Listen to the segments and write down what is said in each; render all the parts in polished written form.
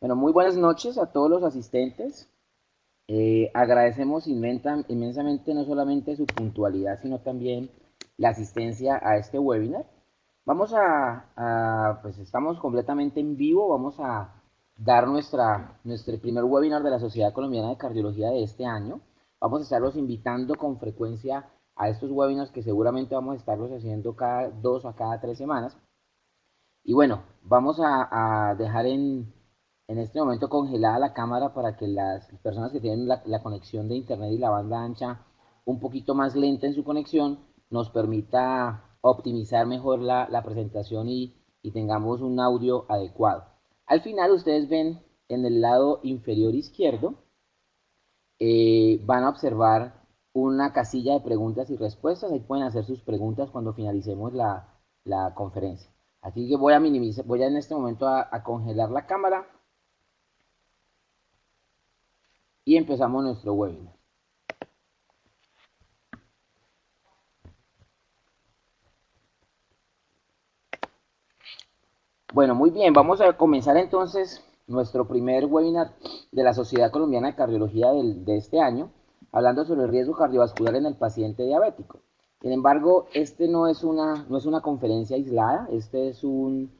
Bueno, muy buenas noches a todos los asistentes. Agradecemos inmensamente no solamente su puntualidad, sino también la asistencia a este webinar. Pues estamos completamente en vivo, vamos a dar nuestro primer webinar de la Sociedad Colombiana de Cardiología de este año. Vamos a estarlos invitando con frecuencia a estos webinars que seguramente vamos a estarlos haciendo cada 2 a cada 3 semanas. Y bueno, vamos a dejar en este momento congelada la cámara para que las personas que tienen la conexión de internet y la banda ancha un poquito más lenta en su conexión nos permita optimizar mejor la presentación y tengamos un audio adecuado. Al final ustedes ven en el lado inferior izquierdo, van a observar una casilla de preguntas y respuestas. Ahí pueden hacer sus preguntas cuando finalicemos la conferencia. Así que voy a minimizar, voy a en este momento a congelar la cámara y empezamos nuestro webinar. Bueno, muy bien, vamos a comenzar entonces nuestro primer webinar de la Sociedad Colombiana de Cardiología de este año, hablando sobre el riesgo cardiovascular en el paciente diabético. Sin embargo, este no es una conferencia aislada, este es un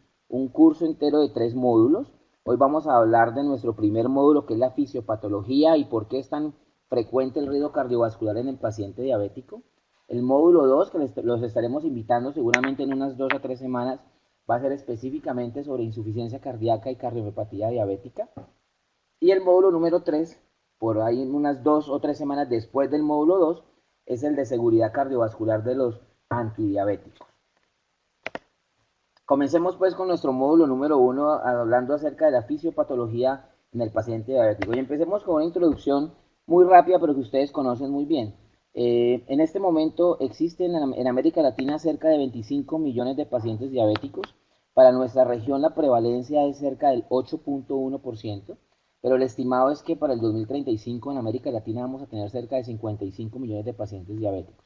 curso entero de 3 módulos. Hoy vamos a hablar de nuestro primer módulo, que es la fisiopatología y por qué es tan frecuente el riesgo cardiovascular en el paciente diabético. El módulo 2, que los estaremos invitando seguramente en unas 2 a 3 semanas, va a ser específicamente sobre insuficiencia cardíaca y cardiopatía diabética. Y el módulo número 3, por ahí en unas 2 o 3 semanas después del módulo 2, es el de seguridad cardiovascular de los antidiabéticos. Comencemos pues con nuestro módulo número 1, hablando acerca de la fisiopatología en el paciente diabético. Y empecemos con una introducción muy rápida, pero que ustedes conocen muy bien. En este momento existen en América Latina cerca de 25 millones de pacientes diabéticos. Para nuestra región la prevalencia es cerca del 8.1%, pero el estimado es que para el 2035 en América Latina vamos a tener cerca de 55 millones de pacientes diabéticos.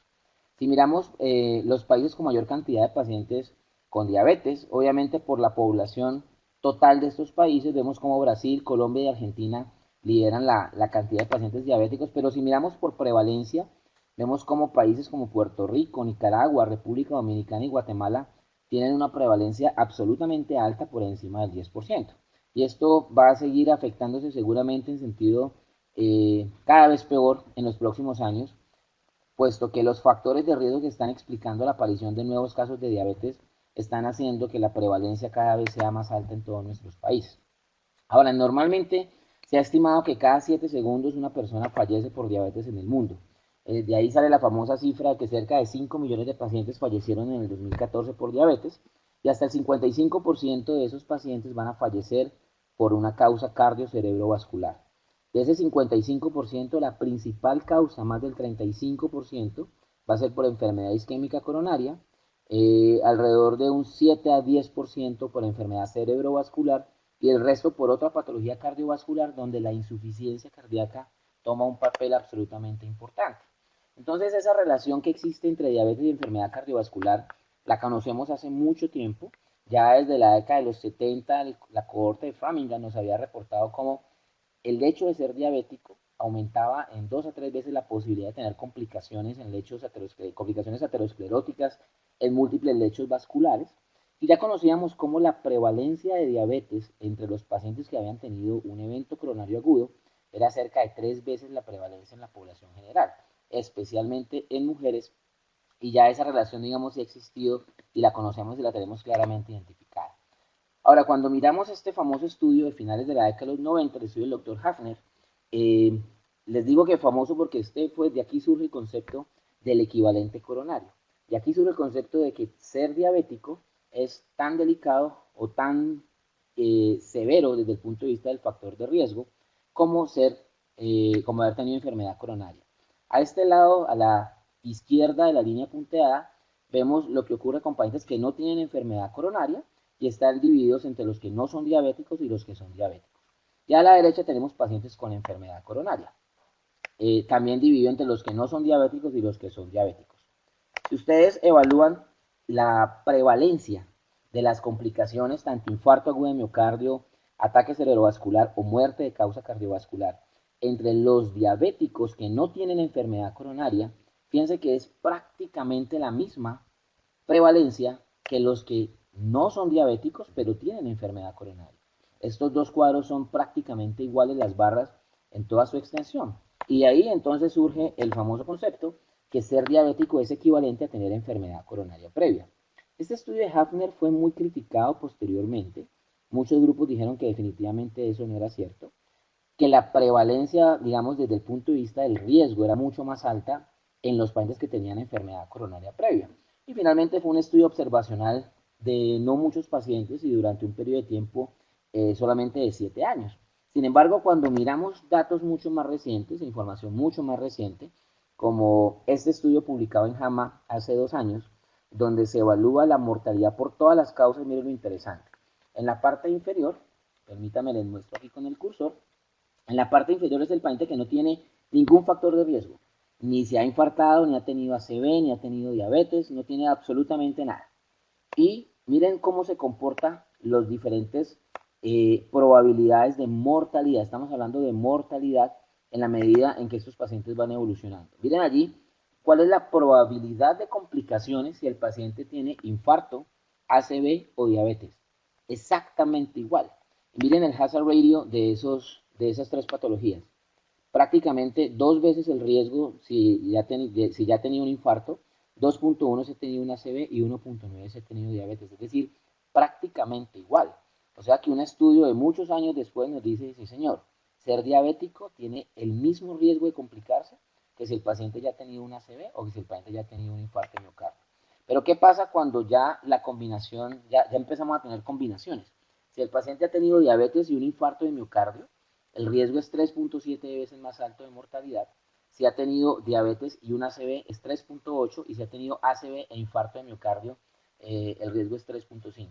Si miramos los países con mayor cantidad de pacientes con diabetes, obviamente por la población total de estos países, vemos como Brasil, Colombia y Argentina lideran la cantidad de pacientes diabéticos, pero si miramos por prevalencia, vemos como países como Puerto Rico, Nicaragua, República Dominicana y Guatemala tienen una prevalencia absolutamente alta por encima del 10%. Y esto va a seguir afectándose seguramente en sentido cada vez peor en los próximos años, puesto que los factores de riesgo que están explicando la aparición de nuevos casos de diabetes están haciendo que la prevalencia cada vez sea más alta en todos nuestros países. Ahora, normalmente se ha estimado que cada 7 segundos una persona fallece por diabetes en el mundo. De ahí sale la famosa cifra de que cerca de 5 millones de pacientes fallecieron en el 2014 por diabetes y hasta el 55% de esos pacientes van a fallecer por una causa cardiocerebrovascular. De ese 55%, la principal causa, más del 35%, va a ser por enfermedad isquémica coronaria, alrededor de un 7 a 10% por enfermedad cerebrovascular y el resto por otra patología cardiovascular donde la insuficiencia cardíaca toma un papel absolutamente importante. Entonces esa relación que existe entre diabetes y enfermedad cardiovascular la conocemos hace mucho tiempo. Ya desde la década de los 70 la cohorte de Framingham nos había reportado cómo el hecho de ser diabético aumentaba en 2 a 3 veces la posibilidad de tener complicaciones en complicaciones ateroscleróticas, en múltiples lechos vasculares. Y ya conocíamos cómo la prevalencia de diabetes entre los pacientes que habían tenido un evento coronario agudo era cerca de 3 veces la prevalencia en la población general, especialmente en mujeres. Y ya esa relación, digamos, sí ha existido y la conocemos y la tenemos claramente identificada. Ahora, cuando miramos este famoso estudio de finales de la década de los 90, el estudio del doctor Hafner, eh, les digo que famoso porque de aquí surge el concepto del equivalente coronario. De aquí surge el concepto de que ser diabético es tan delicado o tan severo desde el punto de vista del factor de riesgo como como haber tenido enfermedad coronaria. A este lado, a la izquierda de la línea punteada, vemos lo que ocurre con pacientes que no tienen enfermedad coronaria y están divididos entre los que no son diabéticos y los que son diabéticos. Ya a la derecha tenemos pacientes con enfermedad coronaria, también dividido entre los que no son diabéticos y los que son diabéticos. Si ustedes evalúan la prevalencia de las complicaciones, tanto infarto agudo de miocardio, ataque cerebrovascular o muerte de causa cardiovascular entre los diabéticos que no tienen enfermedad coronaria, fíjense que es prácticamente la misma prevalencia que los que no son diabéticos pero tienen enfermedad coronaria. Estos dos cuadros son prácticamente iguales las barras en toda su extensión. Y ahí entonces surge el famoso concepto que ser diabético es equivalente a tener enfermedad coronaria previa. Este estudio de Hafner fue muy criticado posteriormente. Muchos grupos dijeron que definitivamente eso no era cierto, que la prevalencia, digamos, desde el punto de vista del riesgo era mucho más alta en los pacientes que tenían enfermedad coronaria previa. Y finalmente fue un estudio observacional de no muchos pacientes y durante un periodo de tiempo solamente de 7 años. Sin embargo, cuando miramos datos mucho más recientes, información mucho más reciente, como este estudio publicado en JAMA hace 2 años, donde se evalúa la mortalidad por todas las causas, miren lo interesante. En la parte inferior, permítame les muestro aquí con el cursor, en la parte inferior es el paciente que no tiene ningún factor de riesgo. Ni se ha infartado, ni ha tenido ACV, ni ha tenido diabetes, no tiene absolutamente nada. Y miren cómo se comportan los diferentes probabilidades de mortalidad. Estamos hablando de mortalidad en la medida en que estos pacientes van evolucionando. Miren allí cuál es la probabilidad de complicaciones si el paciente tiene infarto, ACV o diabetes. Exactamente igual. Miren el hazard ratio de esas tres patologías. Prácticamente 2 veces el riesgo si ya ha tenido un infarto, 2.1 si ha tenido una ACV y 1.9 si ha tenido diabetes. Es decir, prácticamente igual. O sea que un estudio de muchos años después nos dice, sí señor, ser diabético tiene el mismo riesgo de complicarse que si el paciente ya ha tenido una ACV o que si el paciente ya ha tenido un infarto de miocardio. Pero ¿qué pasa cuando ya la combinación, ya empezamos a tener combinaciones? Si el paciente ha tenido diabetes y un infarto de miocardio, el riesgo es 3.7 veces más alto de mortalidad. Si ha tenido diabetes y un ACV es 3.8 y si ha tenido ACV e infarto de miocardio, el riesgo es 3.5.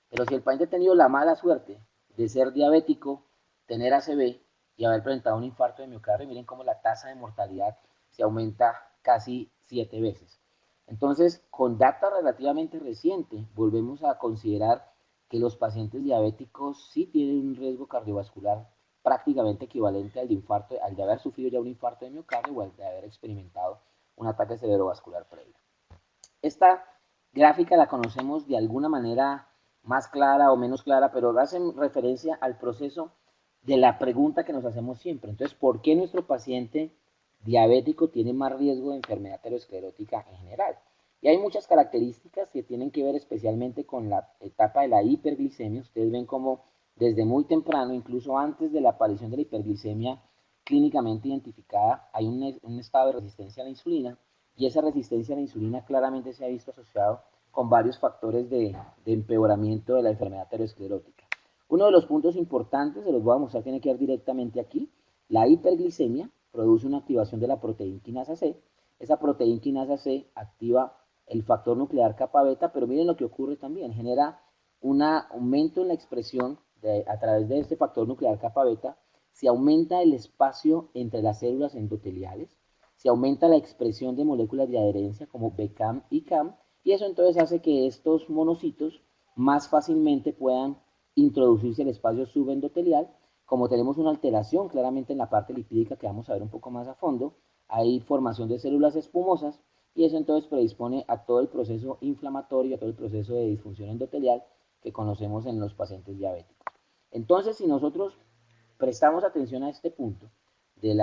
Pero si el paciente ha tenido la mala suerte de ser diabético, tener ACV y haber presentado un infarto de miocardio, miren cómo la tasa de mortalidad se aumenta casi 7 veces. Entonces, con data relativamente reciente, volvemos a considerar que los pacientes diabéticos sí tienen un riesgo cardiovascular prácticamente equivalente al de infarto, al de haber sufrido ya un infarto de miocardio o al de haber experimentado un ataque cerebrovascular previo. Esta gráfica la conocemos de alguna manera más clara o menos clara, pero hacen referencia al proceso de la pregunta que nos hacemos siempre. Entonces, ¿por qué nuestro paciente diabético tiene más riesgo de enfermedad aterosclerótica en general? Y hay muchas características que tienen que ver especialmente con la etapa de la hiperglicemia. Ustedes ven cómo desde muy temprano, incluso antes de la aparición de la hiperglicemia clínicamente identificada, hay un estado de resistencia a la insulina y esa resistencia a la insulina claramente se ha visto asociado con varios factores de empeoramiento de la enfermedad aterosclerótica. Uno de los puntos importantes, se los voy a mostrar, tiene que ver directamente aquí. La hiperglicemia produce una activación de la proteína quinasa C. Esa proteína quinasa C activa el factor nuclear kappa beta, pero miren lo que ocurre también, genera un aumento en la expresión a través de este factor nuclear kappa beta, se aumenta el espacio entre las células endoteliales, se aumenta la expresión de moléculas de adherencia como BCAM y CAM, y eso entonces hace que estos monocitos más fácilmente puedan introducirse al espacio subendotelial. Como tenemos una alteración claramente en la parte lipídica que vamos a ver un poco más a fondo, hay formación de células espumosas y eso entonces predispone a todo el proceso inflamatorio, a todo el proceso de disfunción endotelial que conocemos en los pacientes diabéticos. Entonces, si nosotros prestamos atención a este punto de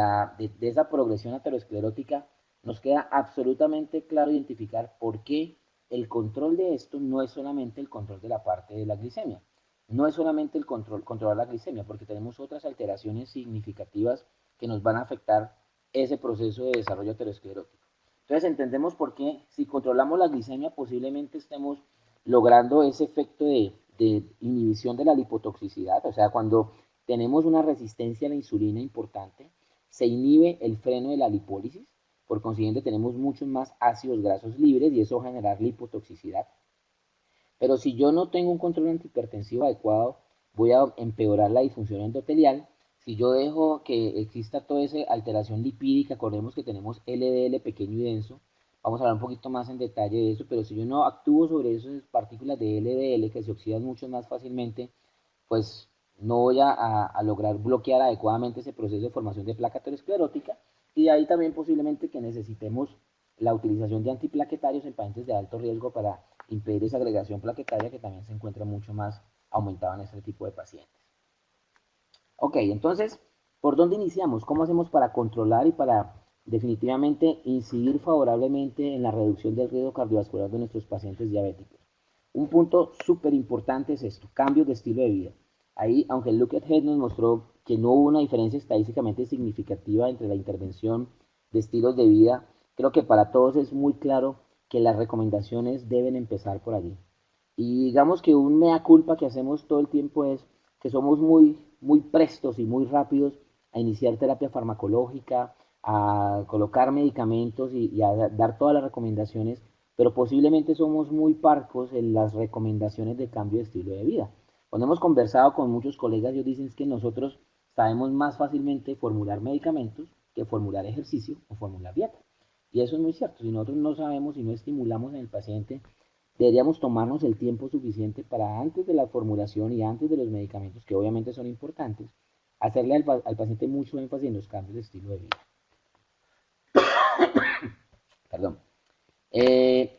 esa progresión aterosclerótica, nos queda absolutamente claro identificar por qué el control de esto no es solamente el control de la parte de la glicemia, no es solamente el controlar la glicemia, porque tenemos otras alteraciones significativas que nos van a afectar ese proceso de desarrollo aterosclerótico. Entonces entendemos por qué si controlamos la glicemia posiblemente estemos logrando ese efecto de inhibición de la lipotoxicidad, o sea, cuando tenemos una resistencia a la insulina importante, se inhibe el freno de la lipólisis, por consiguiente tenemos muchos más ácidos grasos libres y eso va a generar lipotoxicidad. Pero si yo no tengo un control antihipertensivo adecuado, voy a empeorar la disfunción endotelial. Si yo dejo que exista toda esa alteración lipídica, acordemos que tenemos LDL pequeño y denso, vamos a hablar un poquito más en detalle de eso, pero si yo no actúo sobre esas partículas de LDL que se oxidan mucho más fácilmente, pues no voy a lograr bloquear adecuadamente ese proceso de formación de placa aterosclerótica, y de ahí también posiblemente que necesitemos la utilización de antiplaquetarios en pacientes de alto riesgo para impedir esa agregación plaquetaria que también se encuentra mucho más aumentada en este tipo de pacientes. Ok, entonces, ¿por dónde iniciamos? ¿Cómo hacemos para controlar y para definitivamente incidir favorablemente en la reducción del riesgo cardiovascular de nuestros pacientes diabéticos? Un punto súper importante es esto, cambios de estilo de vida. Ahí, aunque el Look at Head nos mostró que no hubo una diferencia estadísticamente significativa entre la intervención de estilos de vida, creo que para todos es muy claro que las recomendaciones deben empezar por allí. Y digamos que un mea culpa que hacemos todo el tiempo es que somos muy prestos y muy rápidos a iniciar terapia farmacológica, a colocar medicamentos y a dar todas las recomendaciones, pero posiblemente somos muy parcos en las recomendaciones de cambio de estilo de vida. Cuando hemos conversado con muchos colegas, ellos dicen que nosotros sabemos más fácilmente formular medicamentos que formular ejercicio o formular dieta. Y eso es muy cierto. Si nosotros no sabemos y no estimulamos en el paciente, deberíamos tomarnos el tiempo suficiente para antes de la formulación y antes de los medicamentos, que obviamente son importantes, hacerle al paciente mucho énfasis en los cambios de estilo de vida. Perdón.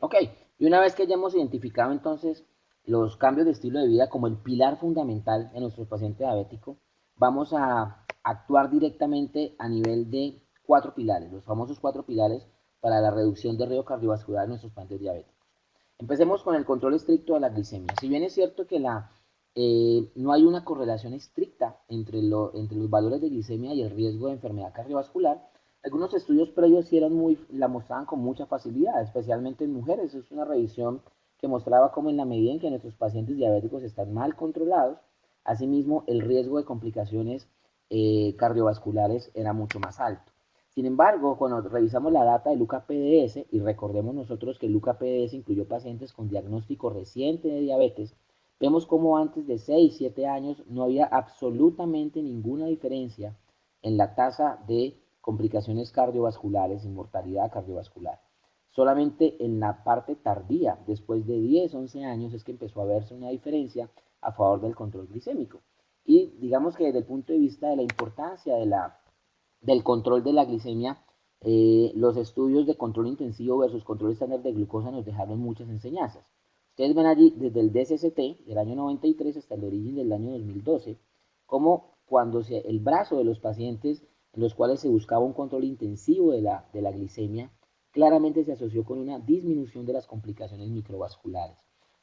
Ok, y una vez que ya hemos identificado entonces los cambios de estilo de vida como el pilar fundamental en nuestro paciente diabético, vamos a actuar directamente a nivel de 4 pilares, los famosos 4 pilares para la reducción de riesgo cardiovascular en nuestros pacientes diabéticos. Empecemos con el control estricto de la glicemia. Si bien es cierto que no hay una correlación estricta entre los valores de glicemia y el riesgo de enfermedad cardiovascular, algunos estudios previos sí la mostraban con mucha facilidad, especialmente en mujeres. Es una revisión que mostraba cómo en la medida en que nuestros pacientes diabéticos están mal controlados, asimismo el riesgo de complicaciones cardiovasculares era mucho más alto. Sin embargo, cuando revisamos la data del UCA-PDS, y recordemos nosotros que el UCA-PDS incluyó pacientes con diagnóstico reciente de diabetes, vemos como antes de 6-7 años no había absolutamente ninguna diferencia en la tasa de complicaciones cardiovasculares y mortalidad cardiovascular. Solamente en la parte tardía, después de 10-11 años, es que empezó a verse una diferencia a favor del control glicémico. Y digamos que desde el punto de vista de la importancia del control de la glicemia, los estudios de control intensivo versus control estándar de glucosa nos dejaron muchas enseñanzas. Ustedes ven allí desde el DSST del año 93 hasta el origen del año 2012, como cuando el brazo de los pacientes en los cuales se buscaba un control intensivo de la glicemia, claramente se asoció con una disminución de las complicaciones microvasculares.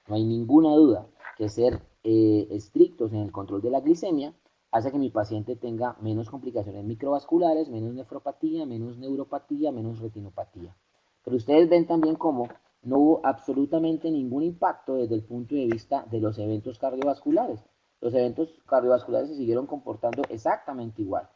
No hay ninguna duda que ser estrictos en el control de la glicemia hace que mi paciente tenga menos complicaciones microvasculares, menos nefropatía, menos neuropatía, menos retinopatía. Pero ustedes ven también cómo no hubo absolutamente ningún impacto desde el punto de vista de los eventos cardiovasculares. Los eventos cardiovasculares se siguieron comportando exactamente igual.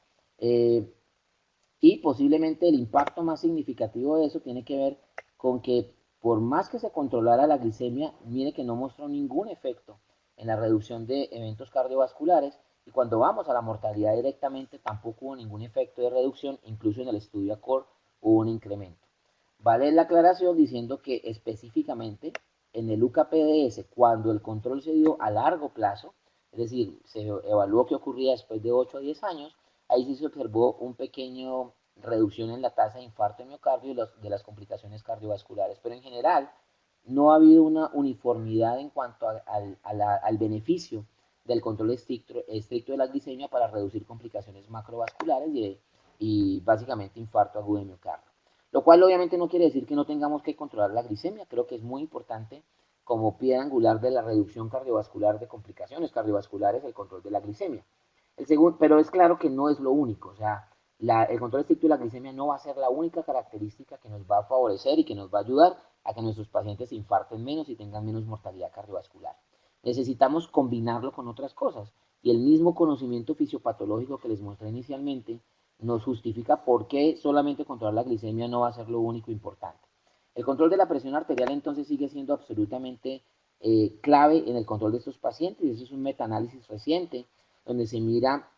Y posiblemente el impacto más significativo de eso tiene que ver con que por más que se controlara la glicemia, mire que no mostró ningún efecto en la reducción de eventos cardiovasculares, y cuando vamos a la mortalidad directamente tampoco hubo ningún efecto de reducción, incluso en el estudio ACCORD hubo un incremento. Vale la aclaración diciendo que específicamente en el UCA-PDS, cuando el control se dio a largo plazo, es decir, se evaluó qué ocurría después de 8 a 10 años, ahí sí se observó un pequeño reducción en la tasa de infarto de miocardio y de las complicaciones cardiovasculares, pero en general no ha habido una uniformidad en cuanto al beneficio del control estricto de la glicemia para reducir complicaciones macrovasculares y básicamente infarto agudo de miocardio. Lo cual obviamente no quiere decir que no tengamos que controlar la glicemia, creo que es muy importante como piedra angular de la reducción cardiovascular de complicaciones cardiovasculares el control de la glicemia. Pero es claro que no es lo único, o sea, el control estricto de la glicemia no va a ser la única característica que nos va a favorecer y que nos va a ayudar a que nuestros pacientes se infarten menos y tengan menos mortalidad cardiovascular. Necesitamos combinarlo con otras cosas, y el mismo conocimiento fisiopatológico que les mostré inicialmente nos justifica por qué solamente controlar la glicemia no va a ser lo único importante. El control de la presión arterial entonces sigue siendo absolutamente clave en el control de estos pacientes, y eso es un metaanálisis reciente donde se mira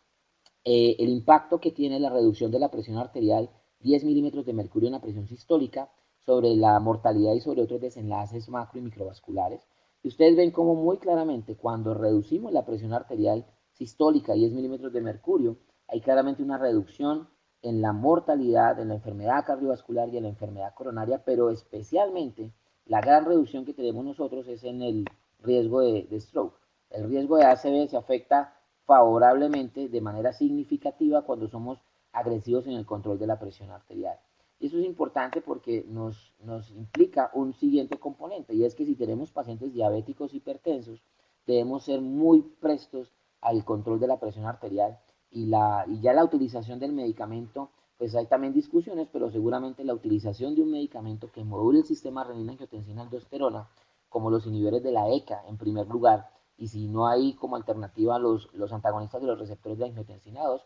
el impacto que tiene la reducción de la presión arterial 10 milímetros de mercurio en la presión sistólica sobre la mortalidad y sobre otros desenlaces macro y microvasculares. Y ustedes ven como muy claramente cuando reducimos la presión arterial sistólica, 10 milímetros de mercurio, hay claramente una reducción en la mortalidad, en la enfermedad cardiovascular y en la enfermedad coronaria, pero especialmente la gran reducción que tenemos nosotros es en el riesgo de stroke. El riesgo de ACV se afecta favorablemente de manera significativa cuando somos agresivos en el control de la presión arterial. Y eso es importante porque nos implica un siguiente componente, y es que si tenemos pacientes diabéticos hipertensos, debemos ser muy prestos al control de la presión arterial y ya la utilización del medicamento, pues hay también discusiones, pero seguramente la utilización de un medicamento que module el sistema renina-angiotensina-aldosterona, como los inhibidores de la ECA en primer lugar, y si no hay como alternativa los antagonistas de los receptores de angiotensina 2,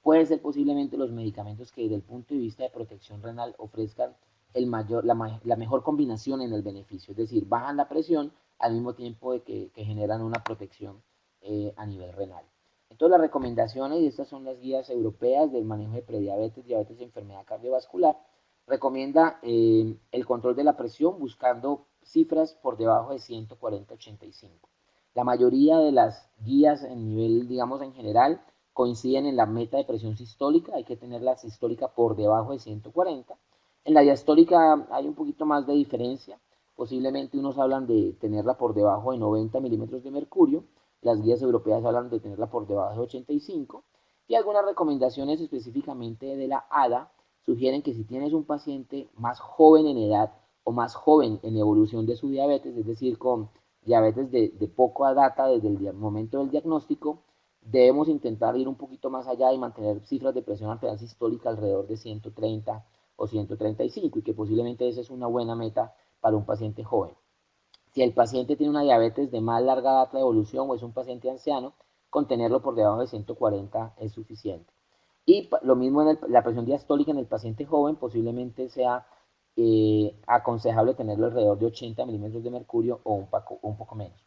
puede ser posiblemente los medicamentos que desde el punto de vista de protección renal ofrezcan la mejor combinación en el beneficio, es decir, bajan la presión al mismo tiempo de que generan una protección a nivel renal. Entonces las recomendaciones, y estas son las guías europeas del manejo de prediabetes, diabetes y enfermedad cardiovascular, recomienda el control de la presión buscando cifras por debajo de 140-85. La mayoría de las guías en nivel, digamos, en general, coinciden en la meta de presión sistólica, hay que tener la sistólica por debajo de 140. En la diastólica hay un poquito más de diferencia, posiblemente unos hablan de tenerla por debajo de 90 milímetros de mercurio, las guías europeas hablan de tenerla por debajo de 85, y algunas recomendaciones específicamente de la ADA sugieren que si tienes un paciente más joven en edad o más joven en evolución de su diabetes, es decir, con diabetes de poca data desde el momento del diagnóstico, debemos intentar ir un poquito más allá y mantener cifras de presión arterial sistólica alrededor de 130 o 135, y que posiblemente esa es una buena meta para un paciente joven. Si el paciente tiene una diabetes de más larga data de evolución o es un paciente anciano, con tenerlo por debajo de 140 es suficiente. Y lo mismo en la presión diastólica en el paciente joven, posiblemente sea aconsejable tenerlo alrededor de 80 milímetros de mercurio o un poco menos.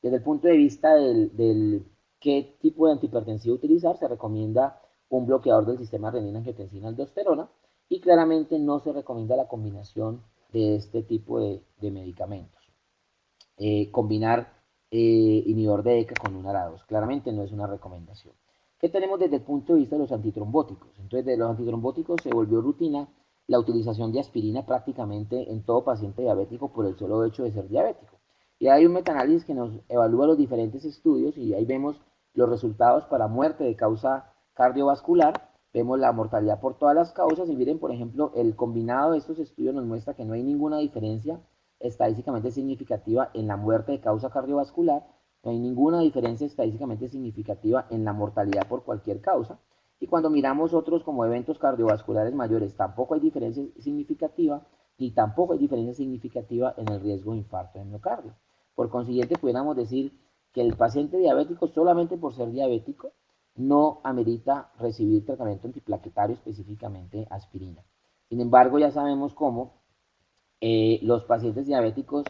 Desde el punto de vista del qué tipo de antihipertensivo utilizar, se recomienda un bloqueador del sistema renina-angiotensina-aldosterona, y claramente no se recomienda la combinación de este tipo de medicamentos. Combinar inhibidor de ECA con un ARA2. Claramente no es una recomendación. ¿Qué tenemos desde el punto de vista de los antitrombóticos? Entonces, de los antitrombóticos se volvió rutina la utilización de aspirina prácticamente en todo paciente diabético por el solo hecho de ser diabético. Y hay un metaanálisis que nos evalúa los diferentes estudios y ahí vemos los resultados para muerte de causa cardiovascular, vemos la mortalidad por todas las causas y miren, por ejemplo, el combinado de estos estudios nos muestra que no hay ninguna diferencia estadísticamente significativa en la muerte de causa cardiovascular, no hay ninguna diferencia estadísticamente significativa en la mortalidad por cualquier causa, y cuando miramos otros como eventos cardiovasculares mayores, tampoco hay diferencia significativa, ni tampoco hay diferencia significativa en el riesgo de infarto de miocardio. Por consiguiente, pudiéramos decir que el paciente diabético, solamente por ser diabético, no amerita recibir tratamiento antiplaquetario, específicamente aspirina. Sin embargo, ya sabemos cómo los pacientes diabéticos,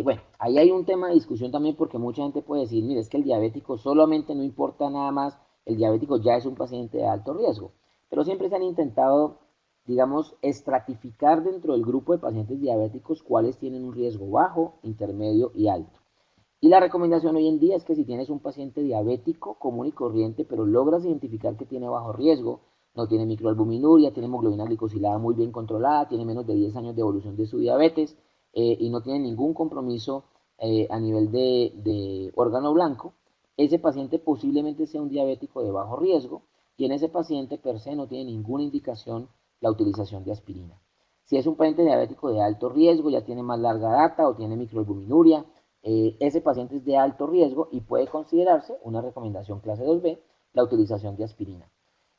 bueno, ahí hay un tema de discusión también porque mucha gente puede decir, mire, es que el diabético solamente no importa nada más, el diabético ya es un paciente de alto riesgo, pero siempre se han intentado, digamos, estratificar dentro del grupo de pacientes diabéticos cuáles tienen un riesgo bajo, intermedio y alto. Y la recomendación hoy en día es que si tienes un paciente diabético común y corriente, pero logras identificar que tiene bajo riesgo, no tiene microalbuminuria, tiene hemoglobina glicosilada muy bien controlada, tiene menos de 10 años de evolución de su diabetes y no tiene ningún compromiso a nivel de órgano blanco, ese paciente posiblemente sea un diabético de bajo riesgo y en ese paciente per se no tiene ninguna indicación la utilización de aspirina. Si es un paciente diabético de alto riesgo, ya tiene más larga data o tiene microalbuminuria, ese paciente es de alto riesgo y puede considerarse una recomendación clase 2B la utilización de aspirina.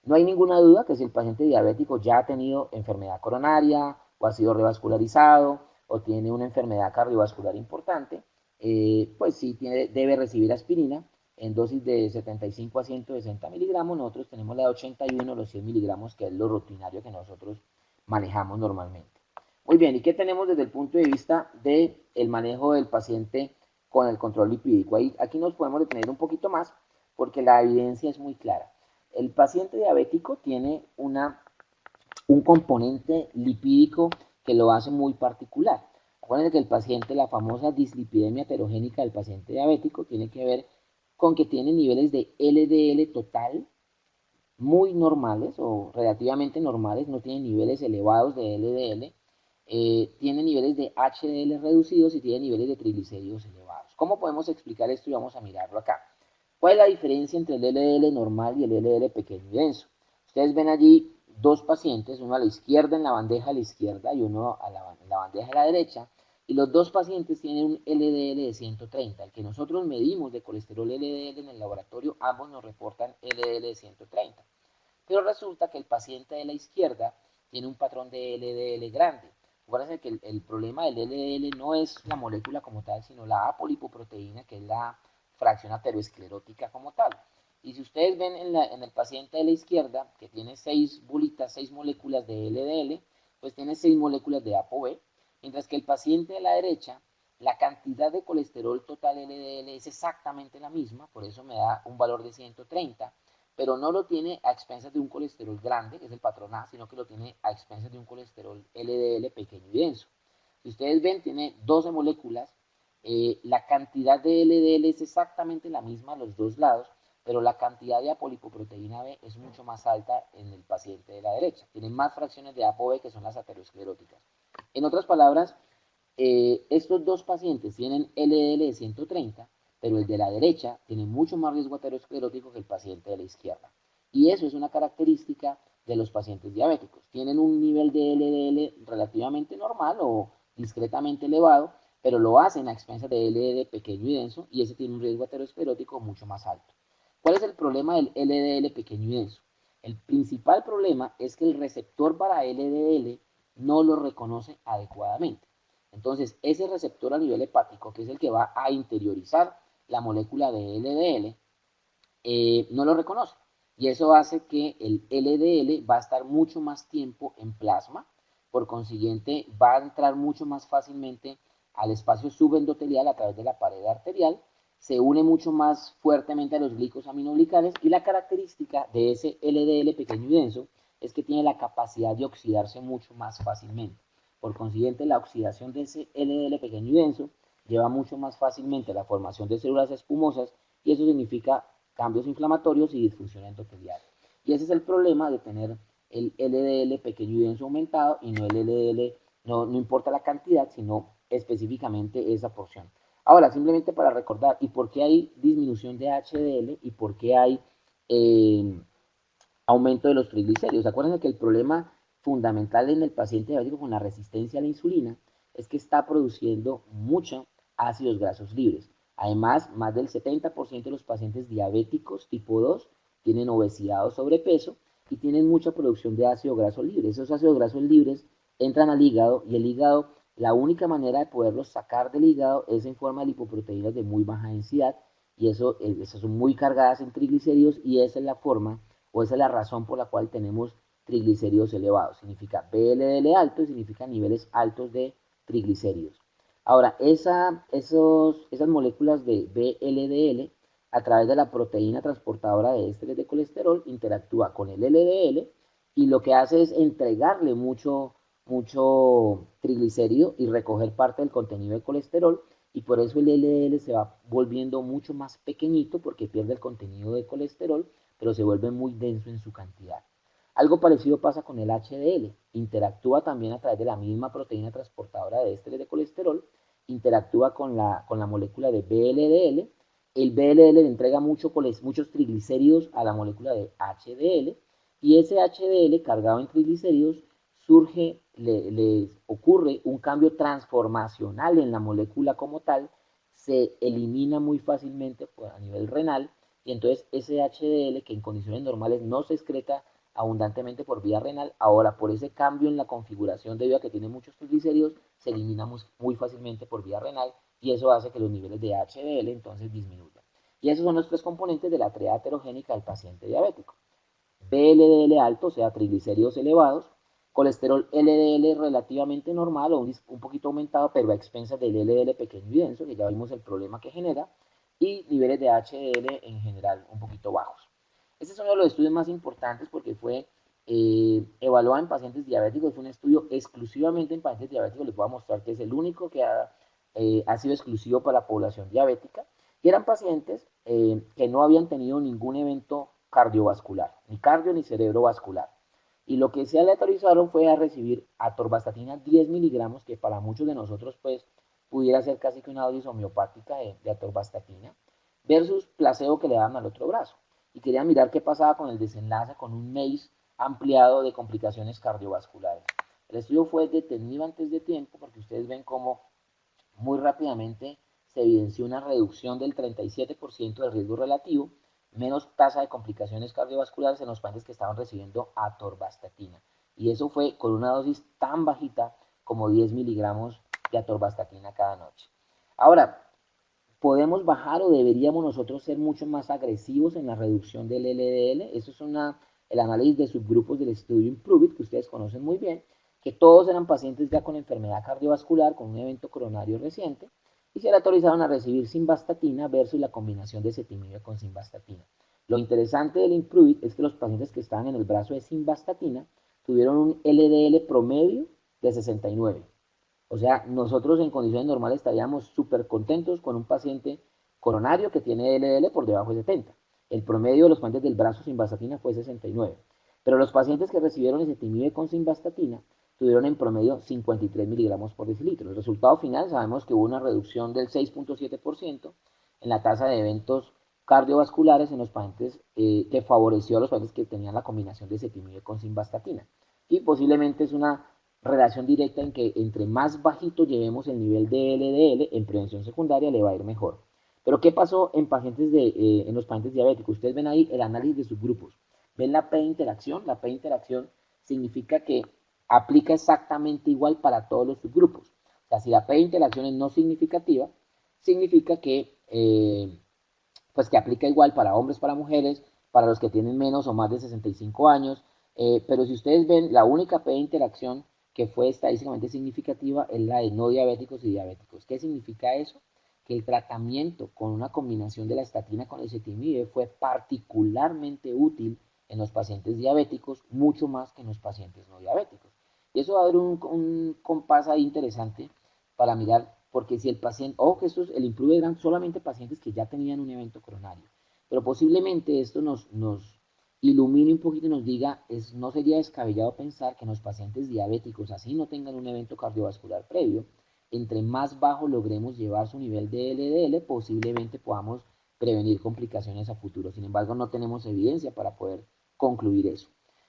No hay ninguna duda que si el paciente diabético ya ha tenido enfermedad coronaria o ha sido revascularizado o tiene una enfermedad cardiovascular importante, pues sí debe recibir aspirina en dosis de 75 a 160 miligramos. Nosotros tenemos la de 81, los 100 miligramos, que es lo rutinario que nosotros manejamos normalmente. Muy bien, ¿y qué tenemos desde el punto de vista del manejo del paciente con el control lipídico? Aquí nos podemos detener un poquito más porque la evidencia es muy clara. El paciente diabético tiene un componente lipídico que lo hace muy particular. Acuérdense que el paciente, la famosa dislipidemia heterogénica del paciente diabético, tiene que ver con que tienen niveles de LDL total muy normales o relativamente normales, no tienen niveles elevados de LDL, tienen niveles de HDL reducidos y tienen niveles de triglicéridos elevados. ¿Cómo podemos explicar esto? Y vamos a mirarlo acá. ¿Cuál es la diferencia entre el LDL normal y el LDL pequeño y denso? Ustedes ven allí dos pacientes, uno a la izquierda en la bandeja a la izquierda y uno en la bandeja a la derecha, y los dos pacientes tienen un LDL de 130. El que nosotros medimos de colesterol LDL en el laboratorio, ambos nos reportan LDL de 130. Pero resulta que el paciente de la izquierda tiene un patrón de LDL grande. Acuérdense que el problema del LDL no es la molécula como tal, sino la apolipoproteína, que es la fracción aterosclerótica como tal. Y si ustedes ven en el paciente de la izquierda, que tiene 6 bolitas, 6 moléculas de LDL, pues tiene 6 moléculas de ApoB, mientras que el paciente de la derecha, la cantidad de colesterol total LDL es exactamente la misma, por eso me da un valor de 130, pero no lo tiene a expensas de un colesterol grande, que es el patrón A, sino que lo tiene a expensas de un colesterol LDL pequeño y denso. Si ustedes ven, tiene 12 moléculas, la cantidad de LDL es exactamente la misma a los dos lados, pero la cantidad de apolipoproteína B es mucho más alta en el paciente de la derecha. Tiene más fracciones de ApoB que son las ateroscleróticas. En otras palabras, estos dos pacientes tienen LDL de 130, pero el de la derecha tiene mucho más riesgo aterosclerótico que el paciente de la izquierda. Y eso es una característica de los pacientes diabéticos. Tienen un nivel de LDL relativamente normal o discretamente elevado, pero lo hacen a expensas de LDL pequeño y denso, y ese tiene un riesgo aterosclerótico mucho más alto. ¿Cuál es el problema del LDL pequeño y denso? El principal problema es que el receptor para LDL no lo reconoce adecuadamente. Entonces, ese receptor a nivel hepático, que es el que va a interiorizar la molécula de LDL, no lo reconoce. Y eso hace que el LDL va a estar mucho más tiempo en plasma, por consiguiente va a entrar mucho más fácilmente al espacio subendotelial a través de la pared arterial, se une mucho más fuertemente a los glicosaminoglicales, y la característica de ese LDL pequeño y denso es que tiene la capacidad de oxidarse mucho más fácilmente. Por consiguiente, la oxidación de ese LDL pequeño y denso lleva mucho más fácilmente a la formación de células espumosas, y eso significa cambios inflamatorios y disfunción endotelial. Y ese es el problema de tener el LDL pequeño y denso aumentado, y no el LDL, no importa la cantidad, sino específicamente esa porción. Ahora, simplemente para recordar, ¿y por qué hay disminución de HDL y por qué hay aumento de los triglicéridos? Acuérdense que el problema fundamental en el paciente diabético con la resistencia a la insulina es que está produciendo muchos ácidos grasos libres. Además, más del 70% de los pacientes diabéticos tipo 2 tienen obesidad o sobrepeso y tienen mucha producción de ácido graso libre. Esos ácidos grasos libres entran al hígado, y el hígado, la única manera de poderlos sacar del hígado es en forma de lipoproteínas de muy baja densidad, y esas son muy cargadas en triglicéridos, y esa es la forma o esa es la razón por la cual tenemos triglicéridos elevados. Significa VLDL alto y significa niveles altos de triglicéridos. Ahora, esas moléculas de VLDL, a través de la proteína transportadora de ésteres de colesterol, interactúa con el LDL, y lo que hace es entregarle mucho triglicérido y recoger parte del contenido de colesterol, y por eso el LDL se va volviendo mucho más pequeñito porque pierde el contenido de colesterol, pero se vuelve muy denso en su cantidad. Algo parecido pasa con el HDL, interactúa también a través de la misma proteína transportadora de ésteres de colesterol, interactúa con la molécula de VLDL, el VLDL le entrega muchos triglicéridos a la molécula de HDL, y ese HDL cargado en triglicéridos le ocurre un cambio transformacional en la molécula como tal, se elimina muy fácilmente a nivel renal, y entonces ese HDL, que en condiciones normales no se excreta abundantemente por vía renal, ahora por ese cambio en la configuración debido a que tiene muchos triglicéridos, se elimina muy fácilmente por vía renal, y eso hace que los niveles de HDL entonces disminuyan. Y esos son los tres componentes de la tríada heterogénica del paciente diabético: VLDL alto, o sea, triglicéridos elevados; colesterol LDL relativamente normal o un poquito aumentado, pero a expensas del LDL pequeño y denso, que ya vimos el problema que genera; y niveles de HDL en general un poquito bajos. Este es uno de los estudios más importantes porque fue evaluado en pacientes diabéticos. Fue un estudio exclusivamente en pacientes diabéticos. Les voy a mostrar que es el único que ha sido exclusivo para la población diabética. y eran pacientes que no habían tenido ningún evento cardiovascular, ni cardio ni cerebrovascular. Y lo que se aleatorizaron fue a recibir atorvastatina 10 miligramos, que para muchos de nosotros pues pudiera ser casi que una dosis homeopática de atorvastatina, versus placebo que le daban al otro brazo. Y quería mirar qué pasaba con el desenlace con un MACE ampliado de complicaciones cardiovasculares. El estudio fue detenido antes de tiempo porque ustedes ven cómo muy rápidamente se evidenció una reducción del 37% del riesgo relativo, menos tasa de complicaciones cardiovasculares en los pacientes que estaban recibiendo atorvastatina. Y eso fue con una dosis tan bajita como 10 miligramos de atorvastatina cada noche. Ahora, podemos bajar o deberíamos nosotros ser mucho más agresivos en la reducción del LDL. Eso es el análisis de subgrupos del estudio IMPROVE-IT, que ustedes conocen muy bien, que todos eran pacientes ya con enfermedad cardiovascular, con un evento coronario reciente, y se le autorizaron a recibir simvastatina versus la combinación de ezetimibe con simvastatina. Lo interesante del IMPROVE-IT es que los pacientes que estaban en el brazo de simvastatina tuvieron un LDL promedio de 69. O sea, nosotros en condiciones normales estaríamos súper contentos con un paciente coronario que tiene LDL por debajo de 70. El promedio de los pacientes del brazo sin simvastatina fue 69. Pero los pacientes que recibieron ezetimibe con simvastatina tuvieron en promedio 53 miligramos por decilitro. El resultado final sabemos que hubo una reducción del 6.7% en la tasa de eventos cardiovasculares en los pacientes que favoreció a los pacientes que tenían la combinación de ezetimibe con simvastatina. Y posiblemente es una relación directa en que entre más bajito llevemos el nivel de LDL en prevención secundaria le va a ir mejor. Pero ¿qué pasó en en los pacientes diabéticos? Ustedes ven ahí el análisis de subgrupos. ¿Ven la P interacción? La P interacción significa que aplica exactamente igual para todos los subgrupos. O sea, si la P interacción es no significativa, significa pues que aplica igual para hombres, para mujeres, para los que tienen menos o más de 65 años. Pero si ustedes ven, la única P de interacción que fue estadísticamente significativa es la de no diabéticos y diabéticos. ¿Qué significa eso? Que el tratamiento con una combinación de la estatina con el ezetimibe fue particularmente útil en los pacientes diabéticos, mucho más que en los pacientes no diabéticos. Y eso va a dar un compás ahí interesante para mirar, porque si el paciente, ojo que estos, el IMPROVE eran solamente pacientes que ya tenían un evento coronario, pero posiblemente esto nos ilumine un poquito y nos diga, no sería descabellado pensar que en los pacientes diabéticos, así no tengan un evento cardiovascular previo, entre más bajo logremos llevar su nivel de LDL, posiblemente podamos prevenir complicaciones a futuro. Sin embargo, no tenemos evidencia para poder concluir eso.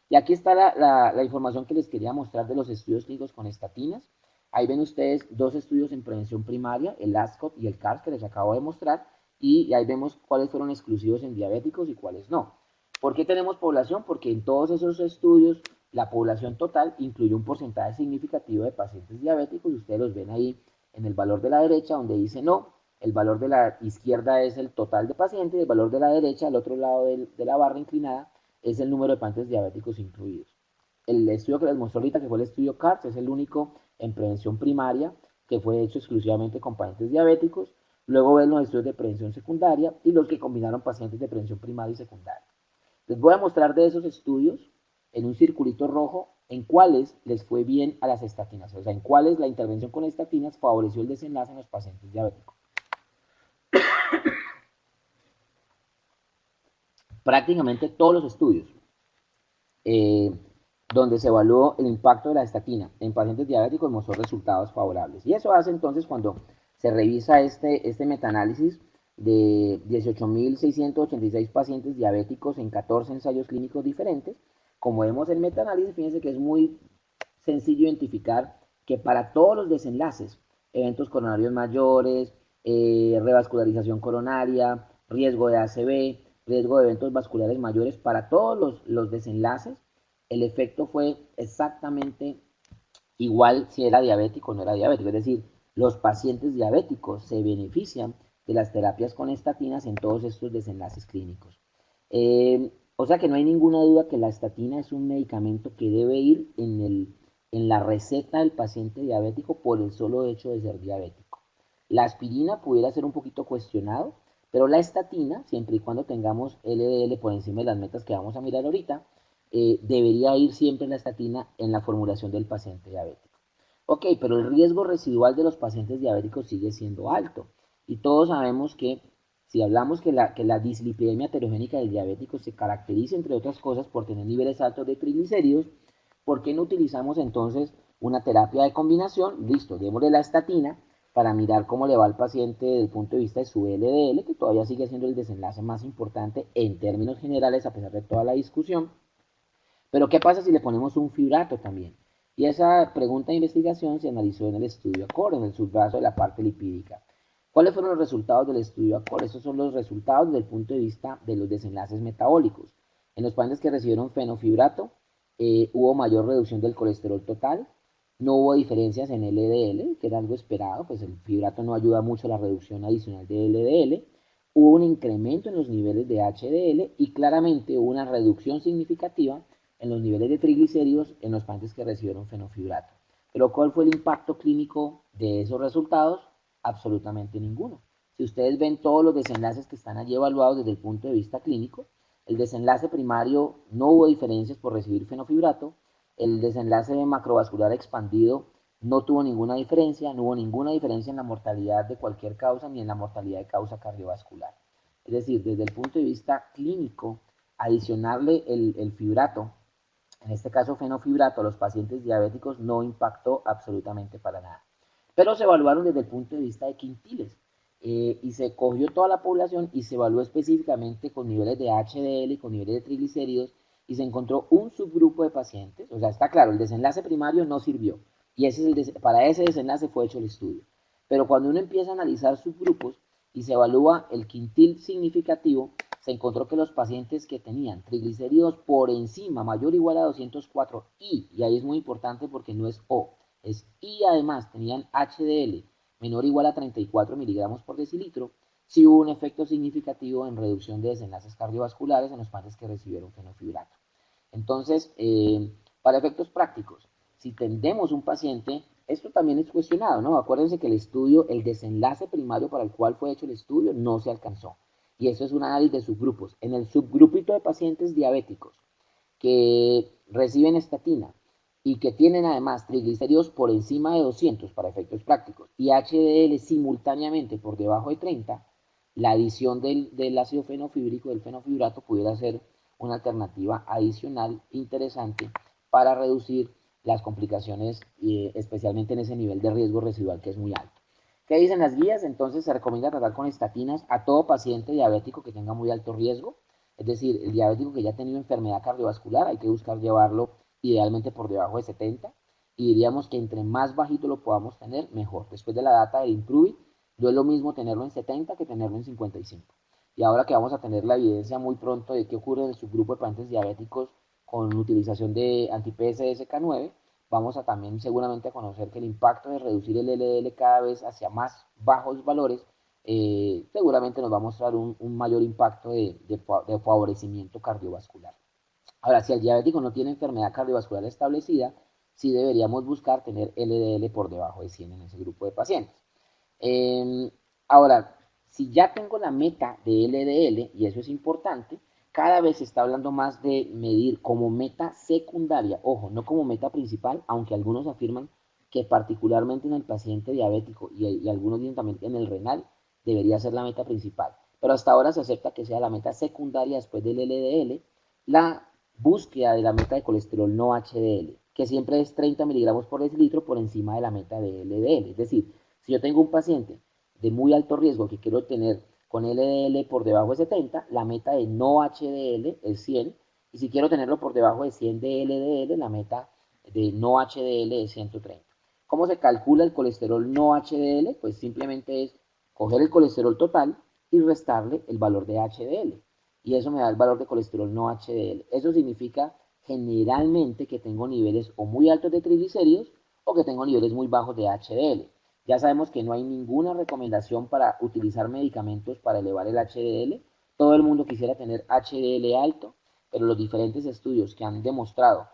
Y aquí está la información que les quería mostrar de los estudios clínicos con estatinas. Ahí ven ustedes dos estudios en prevención primaria, el ASCOT y el CARS, que les acabo de mostrar, y ahí vemos cuáles fueron exclusivos en diabéticos y cuáles no. ¿Por qué tenemos población? Porque en todos esos estudios la población total incluye un porcentaje significativo de pacientes diabéticos, y ustedes los ven ahí en el valor de la derecha donde dice no, el valor de la izquierda es el total de pacientes, y el valor de la derecha, al otro lado de la barra inclinada, es el número de pacientes diabéticos incluidos. El estudio que les mostré ahorita, que fue el estudio CARS, es el único en prevención primaria que fue hecho exclusivamente con pacientes diabéticos. Luego ven los estudios de prevención secundaria y los que combinaron pacientes de prevención primaria y secundaria. Les voy a mostrar de esos estudios en un circulito rojo en cuáles les fue bien a las estatinas, o sea, en cuáles la intervención con estatinas favoreció el desenlace en los pacientes diabéticos. Prácticamente todos los estudios eh, donde se evaluó el impacto de la estatina en pacientes diabéticos mostró resultados favorables. Y eso hace entonces cuando se revisa este metaanálisis de 18.686 pacientes diabéticos en 14 ensayos clínicos diferentes. Como vemos el metaanálisis, fíjense que es muy sencillo identificar que para todos los desenlaces, eventos coronarios mayores, revascularización coronaria, riesgo de ACV, riesgo de eventos vasculares mayores, para todos los desenlaces, el efecto fue exactamente igual si era diabético o no era diabético. Es decir, los pacientes diabéticos se benefician de las terapias con estatinas en todos estos desenlaces clínicos. O sea que no hay ninguna duda que la estatina es un medicamento que debe ir en la receta del paciente diabético por el solo hecho de ser diabético. La aspirina pudiera ser un poquito cuestionado, pero la estatina, siempre y cuando tengamos LDL por encima de las metas que vamos a mirar ahorita, debería ir siempre la estatina en la formulación del paciente diabético. Ok, pero el riesgo residual de los pacientes diabéticos sigue siendo alto. Y todos sabemos que Si hablamos que la dislipidemia heterogénica del diabético se caracteriza, entre otras cosas, por tener niveles altos de triglicéridos, ¿por qué no utilizamos entonces una terapia de combinación? Listo, démosle la estatina para mirar cómo le va al paciente desde el punto de vista de su LDL, que todavía sigue siendo el desenlace más importante en términos generales, a pesar de toda la discusión. Pero ¿qué pasa si le ponemos un fibrato también? Y esa pregunta de investigación se analizó en el estudio ACORD, en el subbrazo de la parte lipídica. ¿Cuáles fueron los resultados del estudio ACORD? Esos son los resultados desde el punto de vista de los desenlaces metabólicos. En los pacientes que recibieron fenofibrato, hubo mayor reducción del colesterol total, no hubo diferencias en LDL, que era algo esperado, pues el fibrato no ayuda mucho a la reducción adicional de LDL, hubo un incremento en los niveles de HDL y claramente hubo una reducción significativa en los niveles de triglicéridos en los pacientes que recibieron fenofibrato. Pero ¿cuál fue el impacto clínico de esos resultados? Absolutamente ninguno. Si ustedes ven todos los desenlaces que están allí evaluados desde el punto de vista clínico, el desenlace primario no hubo diferencias por recibir fenofibrato, el desenlace macrovascular expandido no tuvo ninguna diferencia, no hubo ninguna diferencia en la mortalidad de cualquier causa ni en la mortalidad de causa cardiovascular. Es decir, desde el punto de vista clínico, adicionarle el fibrato, en este caso fenofibrato, a los pacientes diabéticos no impactó absolutamente para nada. Pero se evaluaron desde el punto de vista de quintiles y se cogió toda la población y se evaluó específicamente con niveles de HDL y con niveles de triglicéridos y se encontró un subgrupo de pacientes, o sea, está claro, el desenlace primario no sirvió y ese es para ese desenlace fue hecho el estudio. Pero cuando uno empieza a analizar subgrupos y se evalúa el quintil significativo, se encontró que los pacientes que tenían triglicéridos por encima, mayor o igual a 204 y ahí es muy importante porque no es O, es y además tenían HDL menor o igual a 34 miligramos por decilitro, sí hubo un efecto significativo en reducción de desenlaces cardiovasculares en los pacientes que recibieron fenofibrato. Entonces, para efectos prácticos, si tendemos un paciente, esto también es cuestionado, ¿no? Acuérdense que el estudio, el desenlace primario para el cual fue hecho el estudio no se alcanzó. Y eso es un análisis de subgrupos. En el subgrupito de pacientes diabéticos que reciben estatina y que tienen además triglicéridos por encima de 200 para efectos prácticos y HDL simultáneamente por debajo de 30, la adición del ácido fenofíbrico, del fenofibrato, pudiera ser una alternativa adicional interesante para reducir las complicaciones, especialmente en ese nivel de riesgo residual que es muy alto. ¿Qué dicen las guías? Entonces se recomienda tratar con estatinas a todo paciente diabético que tenga muy alto riesgo, es decir, el diabético que ya ha tenido enfermedad cardiovascular, hay que buscar llevarlo idealmente por debajo de 70 y diríamos que entre más bajito lo podamos tener, mejor. Después de la data del Improve, no es lo mismo tenerlo en 70 que tenerlo en 55. Y ahora que vamos a tener la evidencia muy pronto de qué ocurre en el subgrupo de pacientes diabéticos con utilización de anti-PCSK9, vamos a también seguramente a conocer que el impacto de reducir el LDL cada vez hacia más bajos valores seguramente nos va a mostrar un mayor impacto de favorecimiento cardiovascular. Ahora, si el diabético no tiene enfermedad cardiovascular establecida, sí deberíamos buscar tener LDL por debajo de 100 en ese grupo de pacientes. Ahora, si ya tengo la meta de LDL, y eso es importante, cada vez se está hablando más de medir como meta secundaria, ojo, no como meta principal, aunque algunos afirman que particularmente en el paciente diabético y algunos dicen también en el renal, debería ser la meta principal. Pero hasta ahora se acepta que sea la meta secundaria después del LDL, la búsqueda de la meta de colesterol no HDL, que siempre es 30 miligramos por decilitro por encima de la meta de LDL. Es decir, si yo tengo un paciente de muy alto riesgo que quiero tener con LDL por debajo de 70, la meta de no HDL es 100, y si quiero tenerlo por debajo de 100 de LDL, la meta de no HDL es 130. ¿Cómo se calcula el colesterol no HDL? Pues simplemente es coger el colesterol total y restarle el valor de HDL. Y eso me da el valor de colesterol no HDL. Eso significa generalmente que tengo niveles o muy altos de triglicéridos o que tengo niveles muy bajos de HDL. Ya sabemos que no hay ninguna recomendación para utilizar medicamentos para elevar el HDL. Todo el mundo quisiera tener HDL alto, pero los diferentes estudios que han demostrado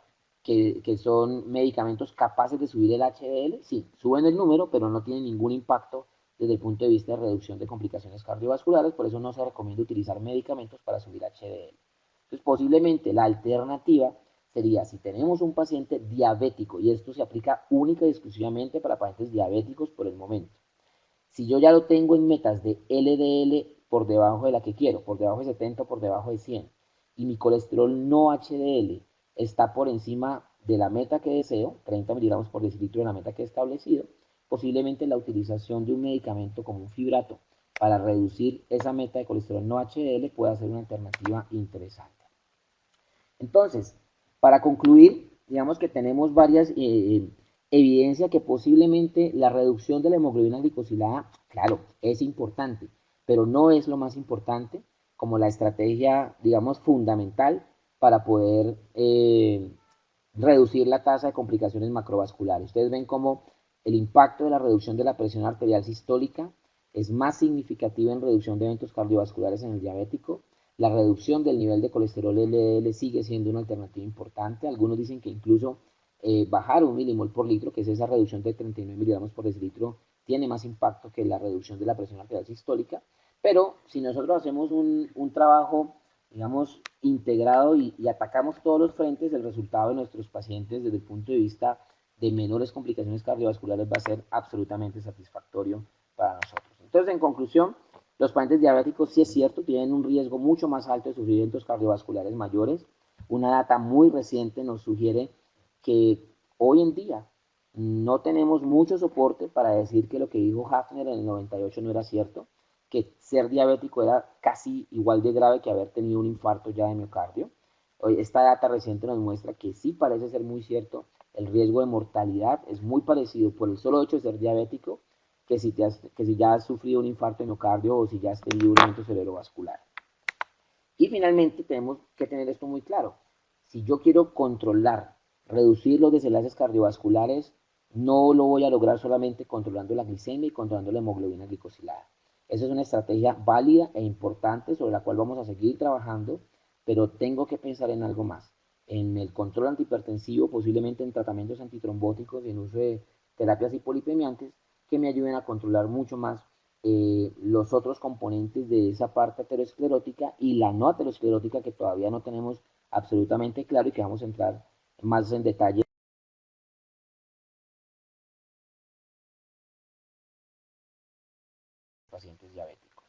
que son medicamentos capaces de subir el HDL, sí, suben el número, pero no tienen ningún impacto desde el punto de vista de reducción de complicaciones cardiovasculares, por eso no se recomienda utilizar medicamentos para subir HDL. Entonces, posiblemente la alternativa sería, si tenemos un paciente diabético, y esto se aplica única y exclusivamente para pacientes diabéticos por el momento, si yo ya lo tengo en metas de LDL por debajo de la que quiero, por debajo de 70 o por debajo de 100, y mi colesterol no HDL está por encima de la meta que deseo, 30 miligramos por decilitro de la meta que he establecido, posiblemente la utilización de un medicamento como un fibrato para reducir esa meta de colesterol no HDL puede ser una alternativa interesante. Entonces, para concluir, digamos que tenemos varias evidencias que posiblemente la reducción de la hemoglobina glicosilada, claro, es importante, pero no es lo más importante como la estrategia, digamos, fundamental para poder reducir la tasa de complicaciones macrovasculares. Ustedes ven cómo el impacto de la reducción de la presión arterial sistólica es más significativo en reducción de eventos cardiovasculares en el diabético. La reducción del nivel de colesterol LDL sigue siendo una alternativa importante. Algunos dicen que incluso bajar un milimol por litro, que es esa reducción de 39 miligramos por decilitro, tiene más impacto que la reducción de la presión arterial sistólica. Pero si nosotros hacemos un trabajo, digamos, integrado y atacamos todos los frentes, el resultado de nuestros pacientes desde el punto de vista de menores complicaciones cardiovasculares va a ser absolutamente satisfactorio para nosotros. Entonces, en conclusión, los pacientes diabéticos, sí es cierto, tienen un riesgo mucho más alto de sufrir eventos cardiovasculares mayores. Una data muy reciente nos sugiere que hoy en día no tenemos mucho soporte para decir que lo que dijo Hafner en el 98 no era cierto, que ser diabético era casi igual de grave que haber tenido un infarto ya de miocardio. Hoy, esta data reciente nos muestra que sí parece ser muy cierto, el riesgo de mortalidad es muy parecido por el solo hecho de ser diabético que si ya has sufrido un infarto de miocardio o si ya has tenido un evento cerebrovascular. Y finalmente tenemos que tener esto muy claro. Si yo quiero controlar, reducir los desenlaces cardiovasculares, no lo voy a lograr solamente controlando la glicemia y controlando la hemoglobina glicosilada. Esa es una estrategia válida e importante sobre la cual vamos a seguir trabajando, pero tengo que pensar en algo más, en el control antihipertensivo, posiblemente en tratamientos antitrombóticos y en uso de terapias hipolipemiantes que me ayuden a controlar mucho más los otros componentes de esa parte aterosclerótica y la no aterosclerótica que todavía no tenemos absolutamente claro y que vamos a entrar más en detalle en los pacientes diabéticos.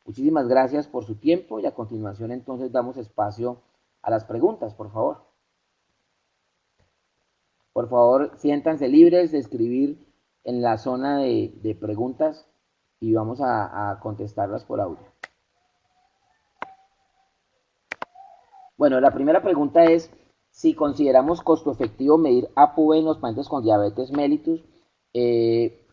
Muchísimas gracias por su tiempo y a continuación entonces damos espacio a las preguntas, por favor. Por favor, siéntanse libres de escribir en la zona de preguntas y vamos a contestarlas por audio. Bueno, la primera pregunta es si consideramos costo efectivo medir ApoB en los pacientes con diabetes mellitus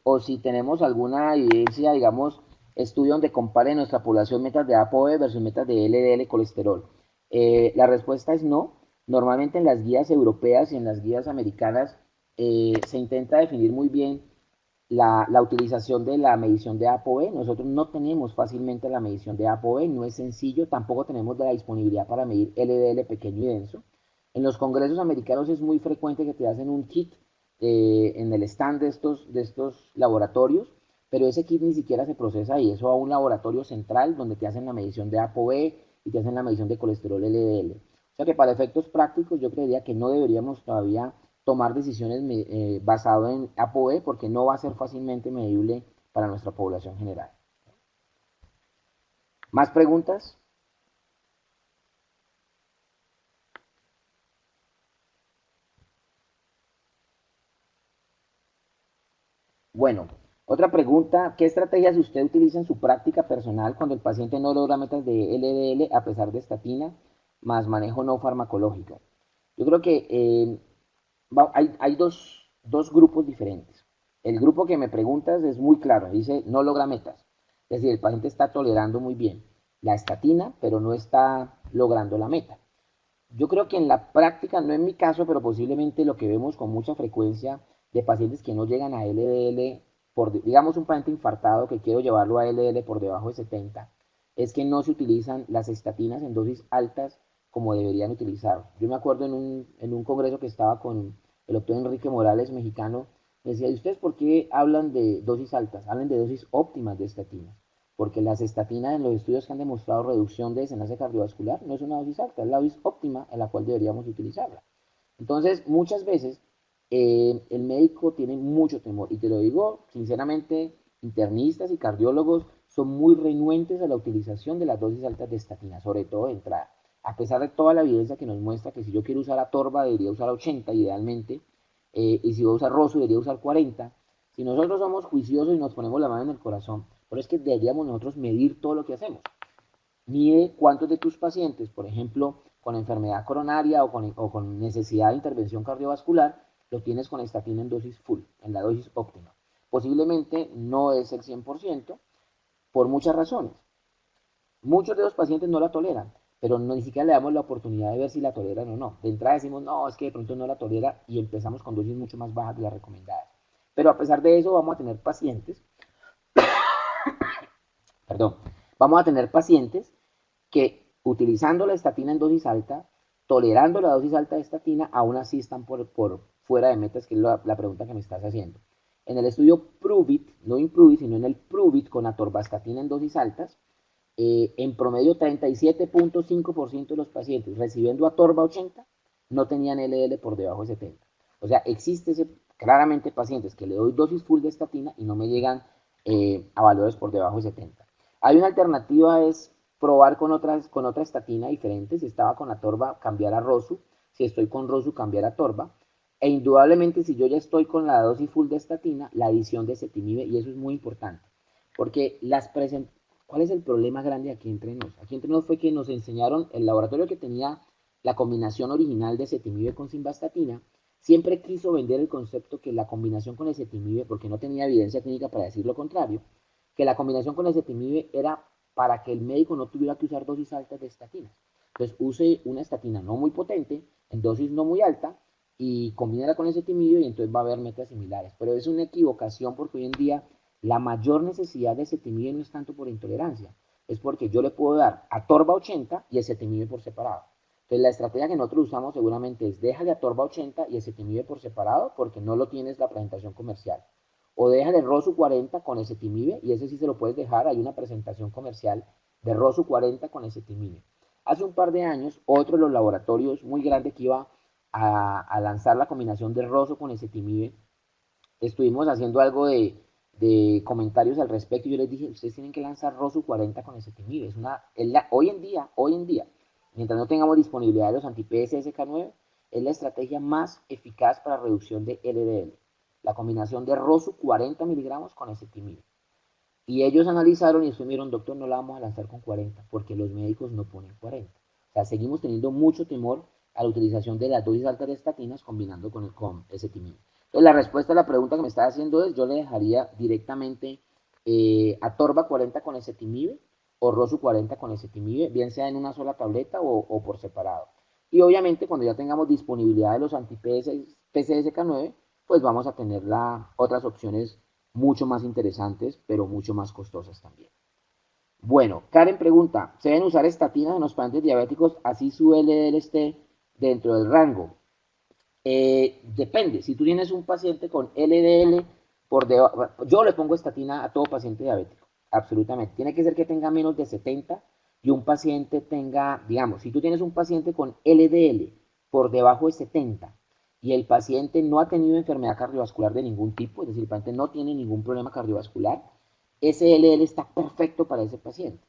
o si tenemos alguna evidencia, digamos, estudio donde compare nuestra población metas de ApoB versus metas de LDL colesterol. La respuesta es no. Normalmente en las guías europeas y en las guías americanas se intenta definir muy bien la utilización de la medición de ApoB. Nosotros no tenemos fácilmente la medición de ApoB, no es sencillo, tampoco tenemos la disponibilidad para medir LDL pequeño y denso. En los congresos americanos es muy frecuente que te hacen un kit en el stand de estos laboratorios, pero ese kit ni siquiera se procesa ahí, eso va a un laboratorio central donde te hacen la medición de ApoB y te hacen la medición de colesterol LDL. O sea que para efectos prácticos yo creería que no deberíamos todavía tomar decisiones basado en ApoB porque no va a ser fácilmente medible para nuestra población general. ¿Más preguntas? Bueno, otra pregunta, ¿qué estrategias usted utiliza en su práctica personal cuando el paciente no logra metas de LDL a pesar de estatina más manejo no farmacológico? Yo creo que hay dos grupos diferentes. El grupo que me preguntas es muy claro, dice no logra metas. Es decir, el paciente está tolerando muy bien la estatina, pero no está logrando la meta. Yo creo que en la práctica, no en mi caso, pero posiblemente lo que vemos con mucha frecuencia de pacientes que no llegan a LDL, digamos un paciente infartado que quiero llevarlo a LDL por debajo de 70, es que no se utilizan las estatinas en dosis altas como deberían utilizar. Yo me acuerdo en un congreso que estaba con el doctor Enrique Morales, mexicano, me decía, ¿y ustedes por qué hablan de dosis altas? Hablan de dosis óptimas de estatinas, porque las estatinas en los estudios que han demostrado reducción de desenlace cardiovascular no es una dosis alta, es la dosis óptima en la cual deberíamos utilizarla. Entonces, muchas veces el médico tiene mucho temor, y te lo digo sinceramente, internistas y cardiólogos son muy renuentes a la utilización de las dosis altas de estatina, sobre todo de entrada. A pesar de toda la evidencia que nos muestra que si yo quiero usar atorva debería usar 80 idealmente, y si voy a usar rosu debería usar 40. Si nosotros somos juiciosos y nos ponemos la mano en el corazón, pero es que deberíamos nosotros medir todo lo que hacemos. Mide cuántos de tus pacientes, por ejemplo, con enfermedad coronaria o con necesidad de intervención cardiovascular, lo tienes con estatina en dosis full, en la dosis óptima. Posiblemente no es el 100% por muchas razones. Muchos de los pacientes no la toleran, pero ni siquiera le damos la oportunidad de ver si la toleran o no. De entrada decimos, no, es que de pronto no la tolera y empezamos con dosis mucho más bajas de las recomendadas. Pero a pesar de eso vamos a tener pacientes, perdón, vamos a tener pacientes que utilizando la estatina en dosis alta, tolerando la dosis alta de estatina, aún así están por fuera de metas, que es la pregunta que me estás haciendo. En el estudio PRUVIT, no IMPRUVIT, sino en el PRUVIT con atorvastatina en dosis altas, en promedio 37.5% de los pacientes recibiendo atorva 80 no tenían LDL por debajo de 70. O sea, existe claramente pacientes que le doy dosis full de estatina y no me llegan a valores por debajo de 70. Hay una alternativa, es probar con otra estatina diferente. Si estaba con atorva, cambiar a rosu. Si estoy con rosu, cambiar a atorva. E indudablemente, si yo ya estoy con la dosis full de estatina, la adición de ezetimibe, y eso es muy importante. Porque ¿cuál es el problema grande aquí entre nos? Aquí entre nos fue que nos enseñaron, el laboratorio que tenía la combinación original de ezetimibe con simvastatina, siempre quiso vender el concepto que la combinación con ezetimibe, porque no tenía evidencia clínica para decir lo contrario, que la combinación con ezetimibe era para que el médico no tuviera que usar dosis altas de estatinas. Entonces use una estatina no muy potente, en dosis no muy alta, y combínala con ezetimibe y entonces va a haber metas similares. Pero es una equivocación porque hoy en día la mayor necesidad de ezetimibe no es tanto por intolerancia, es porque yo le puedo dar atorva 80 y ezetimibe por separado. Entonces la estrategia que nosotros usamos seguramente es déjale atorva 80 y ezetimibe por separado porque no lo tienes la presentación comercial. O déjale rosu 40 con ezetimibe y ese sí se lo puedes dejar, hay una presentación comercial de rosu 40 con ezetimibe. Hace un par de años, otro de los laboratorios muy grande que iba a lanzar la combinación de rosu con ezetimibe, estuvimos haciendo algo de comentarios al respecto y yo les dije, ustedes tienen que lanzar rosu 40 con ezetimibe. Hoy en día, mientras no tengamos disponibilidad de los anti-PCSK9, es la estrategia más eficaz para reducción de LDL. La combinación de rosu 40 miligramos con ezetimibe. Y ellos analizaron y estuvieron, doctor, no la vamos a lanzar con 40 porque los médicos no ponen 40. O sea, seguimos teniendo mucho temor a la utilización de las dosis altas de estatinas combinando con ezetimibe. Entonces, la respuesta a la pregunta que me está haciendo es, yo le dejaría directamente atorva 40 con ezetimibe o rosu 40 con ezetimibe, bien sea en una sola tableta o por separado. Y obviamente cuando ya tengamos disponibilidad de los anti-PCSK9, pues vamos a tener otras opciones mucho más interesantes, pero mucho más costosas también. Bueno, Karen pregunta, ¿se deben usar estatinas en los pacientes diabéticos así su LDL esté dentro del rango? Depende, si tú tienes un paciente con LDL por debajo, yo le pongo estatina a todo paciente diabético, absolutamente. Tiene que ser que tenga menos de 70 y un paciente tenga, digamos, si tú tienes un paciente con LDL por debajo de 70 y el paciente no ha tenido enfermedad cardiovascular de ningún tipo, es decir, el paciente no tiene ningún problema cardiovascular, ese LDL está perfecto para ese paciente.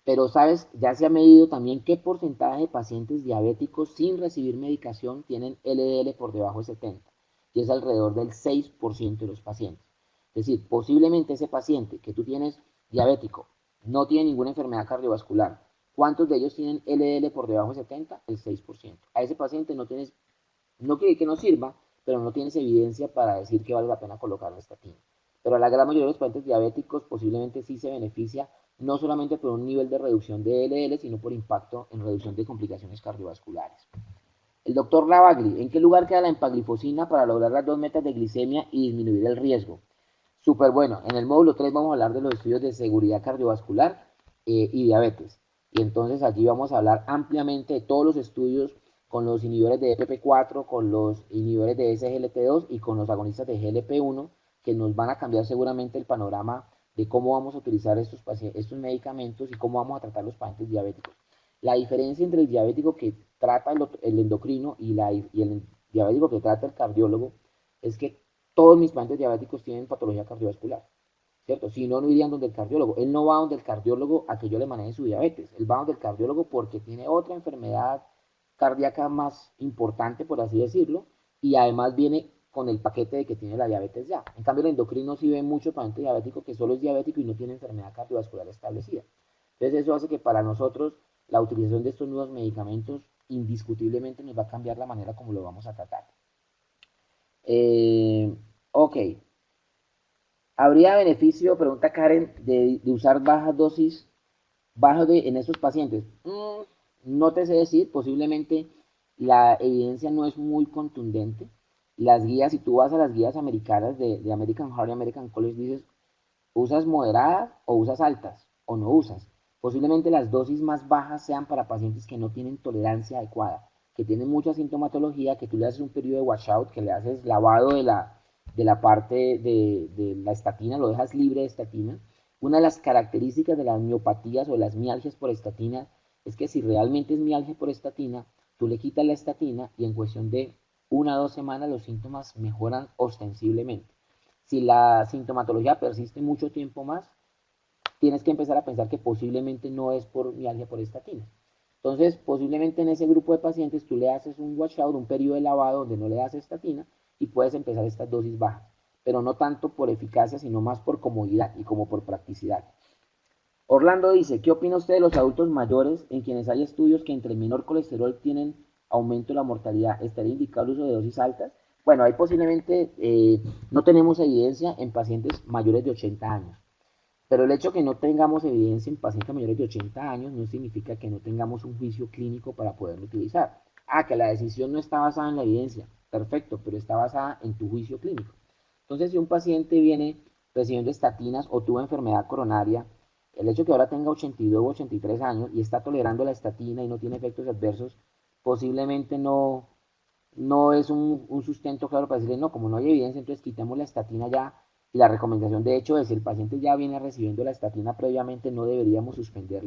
Pero, ¿sabes? Ya se ha medido también qué porcentaje de pacientes diabéticos sin recibir medicación tienen LDL por debajo de 70. Y es alrededor del 6% de los pacientes. Es decir, posiblemente ese paciente que tú tienes diabético no tiene ninguna enfermedad cardiovascular. ¿Cuántos de ellos tienen LDL por debajo de 70? El 6%. A ese paciente no tienes, no quiere que no sirva, pero no tienes evidencia para decir que vale la pena colocarle estatina. Pero a la gran mayoría de los pacientes diabéticos posiblemente sí se beneficia no solamente por un nivel de reducción de LDL, sino por impacto en reducción de complicaciones cardiovasculares. El doctor Ravagli, ¿en qué lugar queda la empaglifosina para lograr las dos metas de glicemia y disminuir el riesgo? Súper bueno. En el módulo 3 vamos a hablar de los estudios de seguridad cardiovascular y diabetes. Y entonces allí vamos a hablar ampliamente de todos los estudios con los inhibidores de FP4, con los inhibidores de SGLT2 y con los agonistas de GLP1, que nos van a cambiar seguramente el panorama de cómo vamos a utilizar estos medicamentos y cómo vamos a tratar los pacientes diabéticos. La diferencia entre el diabético que trata el endocrino y el diabético que trata el cardiólogo es que todos mis pacientes diabéticos tienen patología cardiovascular. ¿cierto? Si no, no irían donde el cardiólogo. Él no va donde el cardiólogo a que yo le maneje su diabetes. Él va donde el cardiólogo porque tiene otra enfermedad cardíaca más importante, por así decirlo, y además viene con el paquete de que tiene la diabetes ya. En cambio, el endocrino sí ve mucho paciente diabético que solo es diabético y no tiene enfermedad cardiovascular establecida. Entonces, eso hace que para nosotros la utilización de estos nuevos medicamentos indiscutiblemente nos va a cambiar la manera como lo vamos a tratar. Ok, ¿habría beneficio, pregunta Karen, de usar bajas dosis en estos pacientes? No te sé decir, posiblemente la evidencia no es muy contundente. Las guías, si tú vas a las guías americanas de American Heart y American College, dices, ¿usas moderadas o usas altas o no usas? Posiblemente las dosis más bajas sean para pacientes que no tienen tolerancia adecuada, que tienen mucha sintomatología, que tú le haces un periodo de washout, que le haces lavado de la parte de la estatina, lo dejas libre de estatina. Una de las características de las miopatías o las mialgias por estatina es que si realmente es mialgia por estatina, tú le quitas la estatina y en cuestión de 1 o 2 semanas los síntomas mejoran ostensiblemente. Si la sintomatología persiste mucho tiempo más, tienes que empezar a pensar que posiblemente no es por mialgia por estatina. Entonces, posiblemente en ese grupo de pacientes tú le haces un washout, un periodo de lavado donde no le das estatina y puedes empezar estas dosis bajas, pero no tanto por eficacia, sino más por comodidad y como por practicidad. Orlando dice, ¿qué opina usted de los adultos mayores en quienes hay estudios que entre menor colesterol tienen aumento de la mortalidad? ¿Estaría indicado el uso de dosis altas? Bueno, ahí posiblemente no tenemos evidencia en pacientes mayores de 80 años. Pero el hecho de que no tengamos evidencia en pacientes mayores de 80 años no significa que no tengamos un juicio clínico para poderlo utilizar. Que la decisión no está basada en la evidencia. Perfecto, pero está basada en tu juicio clínico. Entonces, si un paciente viene recibiendo estatinas o tuvo enfermedad coronaria, el hecho de que ahora tenga 82 o 83 años y está tolerando la estatina y no tiene efectos adversos, posiblemente no es un sustento claro para decirle, no, como no hay evidencia, entonces quitemos la estatina ya. Y la recomendación, de hecho, es si el paciente ya viene recibiendo la estatina previamente, no deberíamos suspender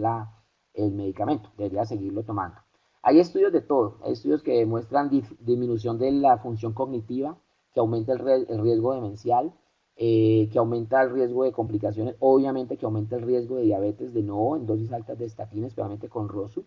el medicamento, debería seguirlo tomando. Hay estudios de todo, hay estudios que demuestran disminución de la función cognitiva, que aumenta el riesgo demencial, que aumenta el riesgo de complicaciones, obviamente que aumenta el riesgo de diabetes de nuevo en dosis altas de estatina, especialmente con ROSU.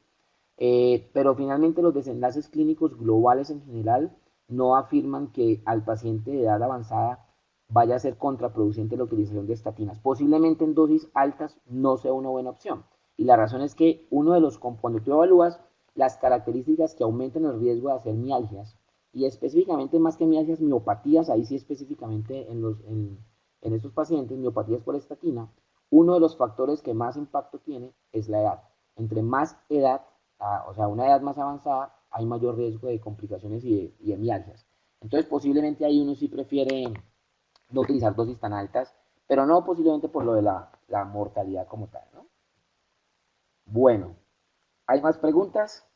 Pero finalmente los desenlaces clínicos globales en general no afirman que al paciente de edad avanzada vaya a ser contraproducente la utilización de estatinas. Posiblemente en dosis altas no sea una buena opción. Y la razón es que cuando tú evalúas las características que aumentan el riesgo de hacer mialgias, y específicamente más que mialgias, miopatías, ahí sí específicamente en estos pacientes, miopatías por estatina, uno de los factores que más impacto tiene es la edad. Entre más edad, o sea, una edad más avanzada, hay mayor riesgo de complicaciones y de mialgias. Entonces, posiblemente ahí uno sí prefiere no utilizar dosis tan altas, pero no posiblemente por lo de la mortalidad como tal, ¿no? Bueno, ¿hay más preguntas?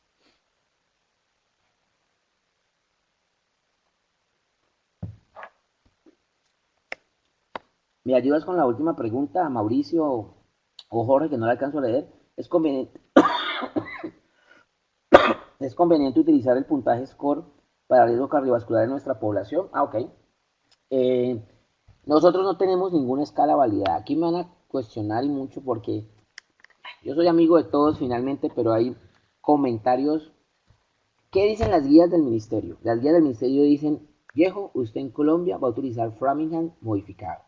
¿Me ayudas con la última pregunta, Mauricio o Jorge, que no la alcanzo a leer? ¿Es conveniente utilizar el puntaje SCORE para riesgo cardiovascular en nuestra población? Ok. Eh, Nosotros no tenemos ninguna escala validada. Aquí me van a cuestionar y mucho porque yo soy amigo de todos finalmente, pero hay comentarios. ¿Qué dicen las guías del ministerio? Las guías del ministerio dicen, viejo, usted en Colombia va a utilizar Framingham modificado,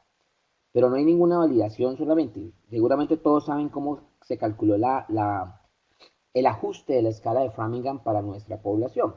pero no hay ninguna validación solamente. Seguramente todos saben cómo se calculó el ajuste de la escala de Framingham para nuestra población.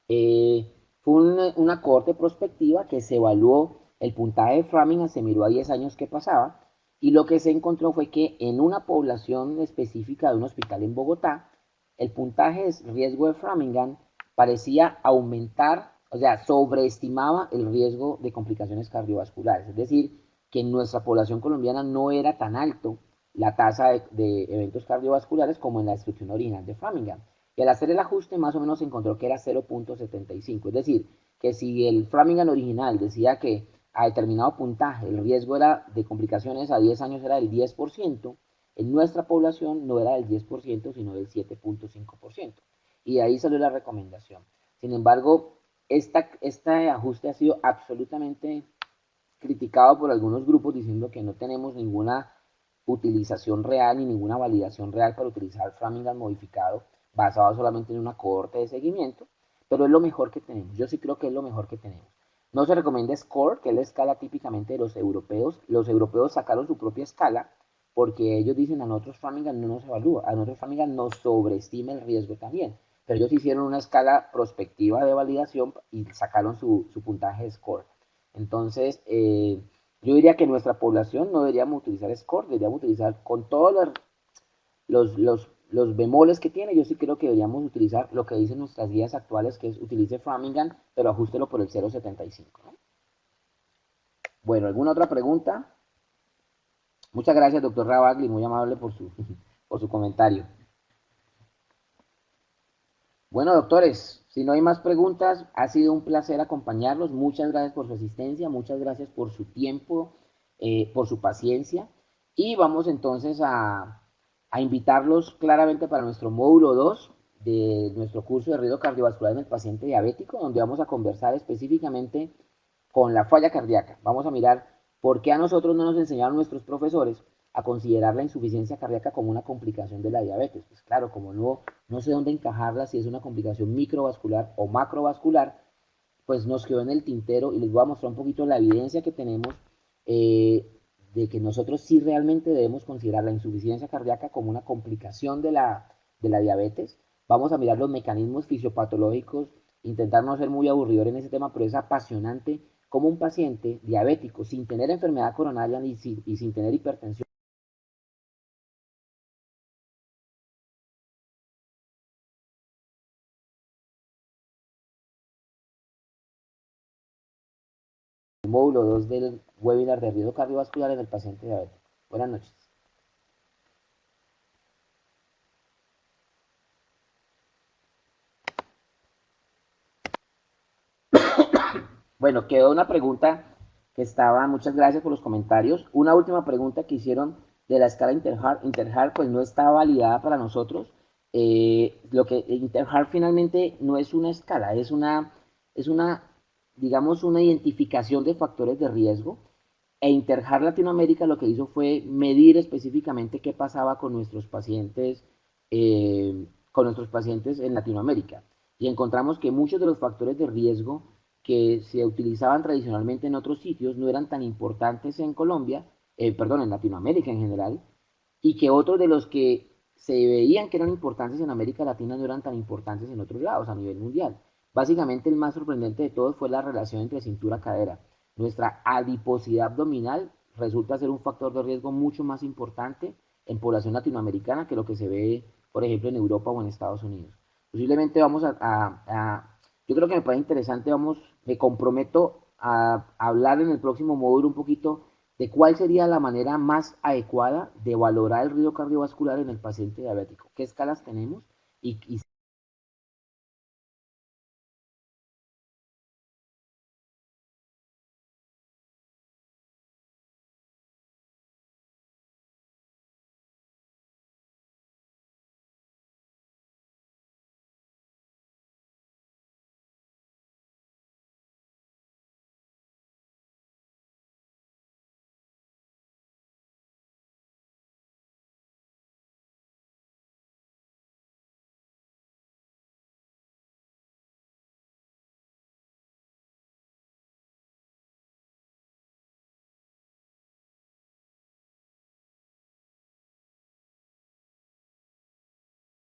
Fue una cohorte prospectiva que se evaluó el puntaje de Framingham, se miró a 10 años que pasaba, y lo que se encontró fue que en una población específica de un hospital en Bogotá, el puntaje de riesgo de Framingham parecía aumentar, o sea, sobreestimaba el riesgo de complicaciones cardiovasculares. Es decir, que en nuestra población colombiana no era tan alto la tasa de eventos cardiovasculares como en la descripción original de Framingham. Y al hacer el ajuste, más o menos se encontró que era 0.75. Es decir, que si el Framingham original decía que a determinado puntaje el riesgo era de complicaciones a 10 años era del 10%, en nuestra población no era del 10%, sino del 7.5%. Y de ahí salió la recomendación. Sin embargo, este ajuste ha sido absolutamente criticado por algunos grupos diciendo que no tenemos ninguna utilización real ni ninguna validación real para utilizar Framingham modificado basado solamente en una cohorte de seguimiento, pero es lo mejor que tenemos. Yo sí creo que es lo mejor que tenemos. No se recomienda SCORE, que es la escala típicamente de los europeos. Los europeos sacaron su propia escala porque ellos dicen a nosotros Framingham no nos evalúa, a nosotros Framingham nos sobreestima el riesgo también. Pero ellos hicieron una escala prospectiva de validación y sacaron su puntaje de SCORE. Entonces, yo diría que nuestra población no deberíamos utilizar SCORE, deberíamos utilizar con todos los bemoles que tiene, yo sí creo que deberíamos utilizar lo que dicen nuestras guías actuales, que es utilice Framingham, pero ajustelo por el 0.75, ¿no? Bueno, ¿alguna otra pregunta? Muchas gracias, doctor Rabagli, muy amable por por su comentario. Bueno, doctores, si no hay más preguntas, ha sido un placer acompañarlos. Muchas gracias por su asistencia, muchas gracias por su tiempo, por su paciencia. Y vamos entonces a invitarlos claramente para nuestro módulo 2 de nuestro curso de riesgo cardiovascular en el paciente diabético, donde vamos a conversar específicamente con la falla cardíaca. Vamos a mirar por qué a nosotros no nos enseñaron nuestros profesores a considerar la insuficiencia cardíaca como una complicación de la diabetes. Pues claro, como no sé dónde encajarla, si es una complicación microvascular o macrovascular, pues nos quedó en el tintero y les voy a mostrar un poquito la evidencia que tenemos de que nosotros sí realmente debemos considerar la insuficiencia cardíaca como una complicación de la diabetes. Vamos a mirar los mecanismos fisiopatológicos, intentar no ser muy aburridor en ese tema, pero es apasionante cómo un paciente diabético sin tener enfermedad coronaria y sin tener hipertensión, el módulo 2 del webinar de riesgo cardiovascular en el paciente diabético. Buenas noches. Bueno, quedó una pregunta que estaba, muchas gracias por los comentarios. Una última pregunta que hicieron de la escala Interheart. Interheart pues no está validada para nosotros. Lo que Interheart finalmente no es una escala, es una, digamos, una identificación de factores de riesgo. E Interheart Latinoamérica lo que hizo fue medir específicamente qué pasaba con nuestros pacientes en Latinoamérica. Y encontramos que muchos de los factores de riesgo que se utilizaban tradicionalmente en otros sitios no eran tan importantes en Colombia, perdón, en Latinoamérica en general, y que otros de los que se veían que eran importantes en América Latina no eran tan importantes en otros lados a nivel mundial. Básicamente el más sorprendente de todos fue la relación entre cintura-cadera. Nuestra adiposidad abdominal resulta ser un factor de riesgo mucho más importante en población latinoamericana que lo que se ve, por ejemplo, en Europa o en Estados Unidos. Posiblemente vamos yo creo que me parece interesante, me comprometo a hablar en el próximo módulo un poquito de cuál sería la manera más adecuada de valorar el riesgo cardiovascular en el paciente diabético, qué escalas tenemos y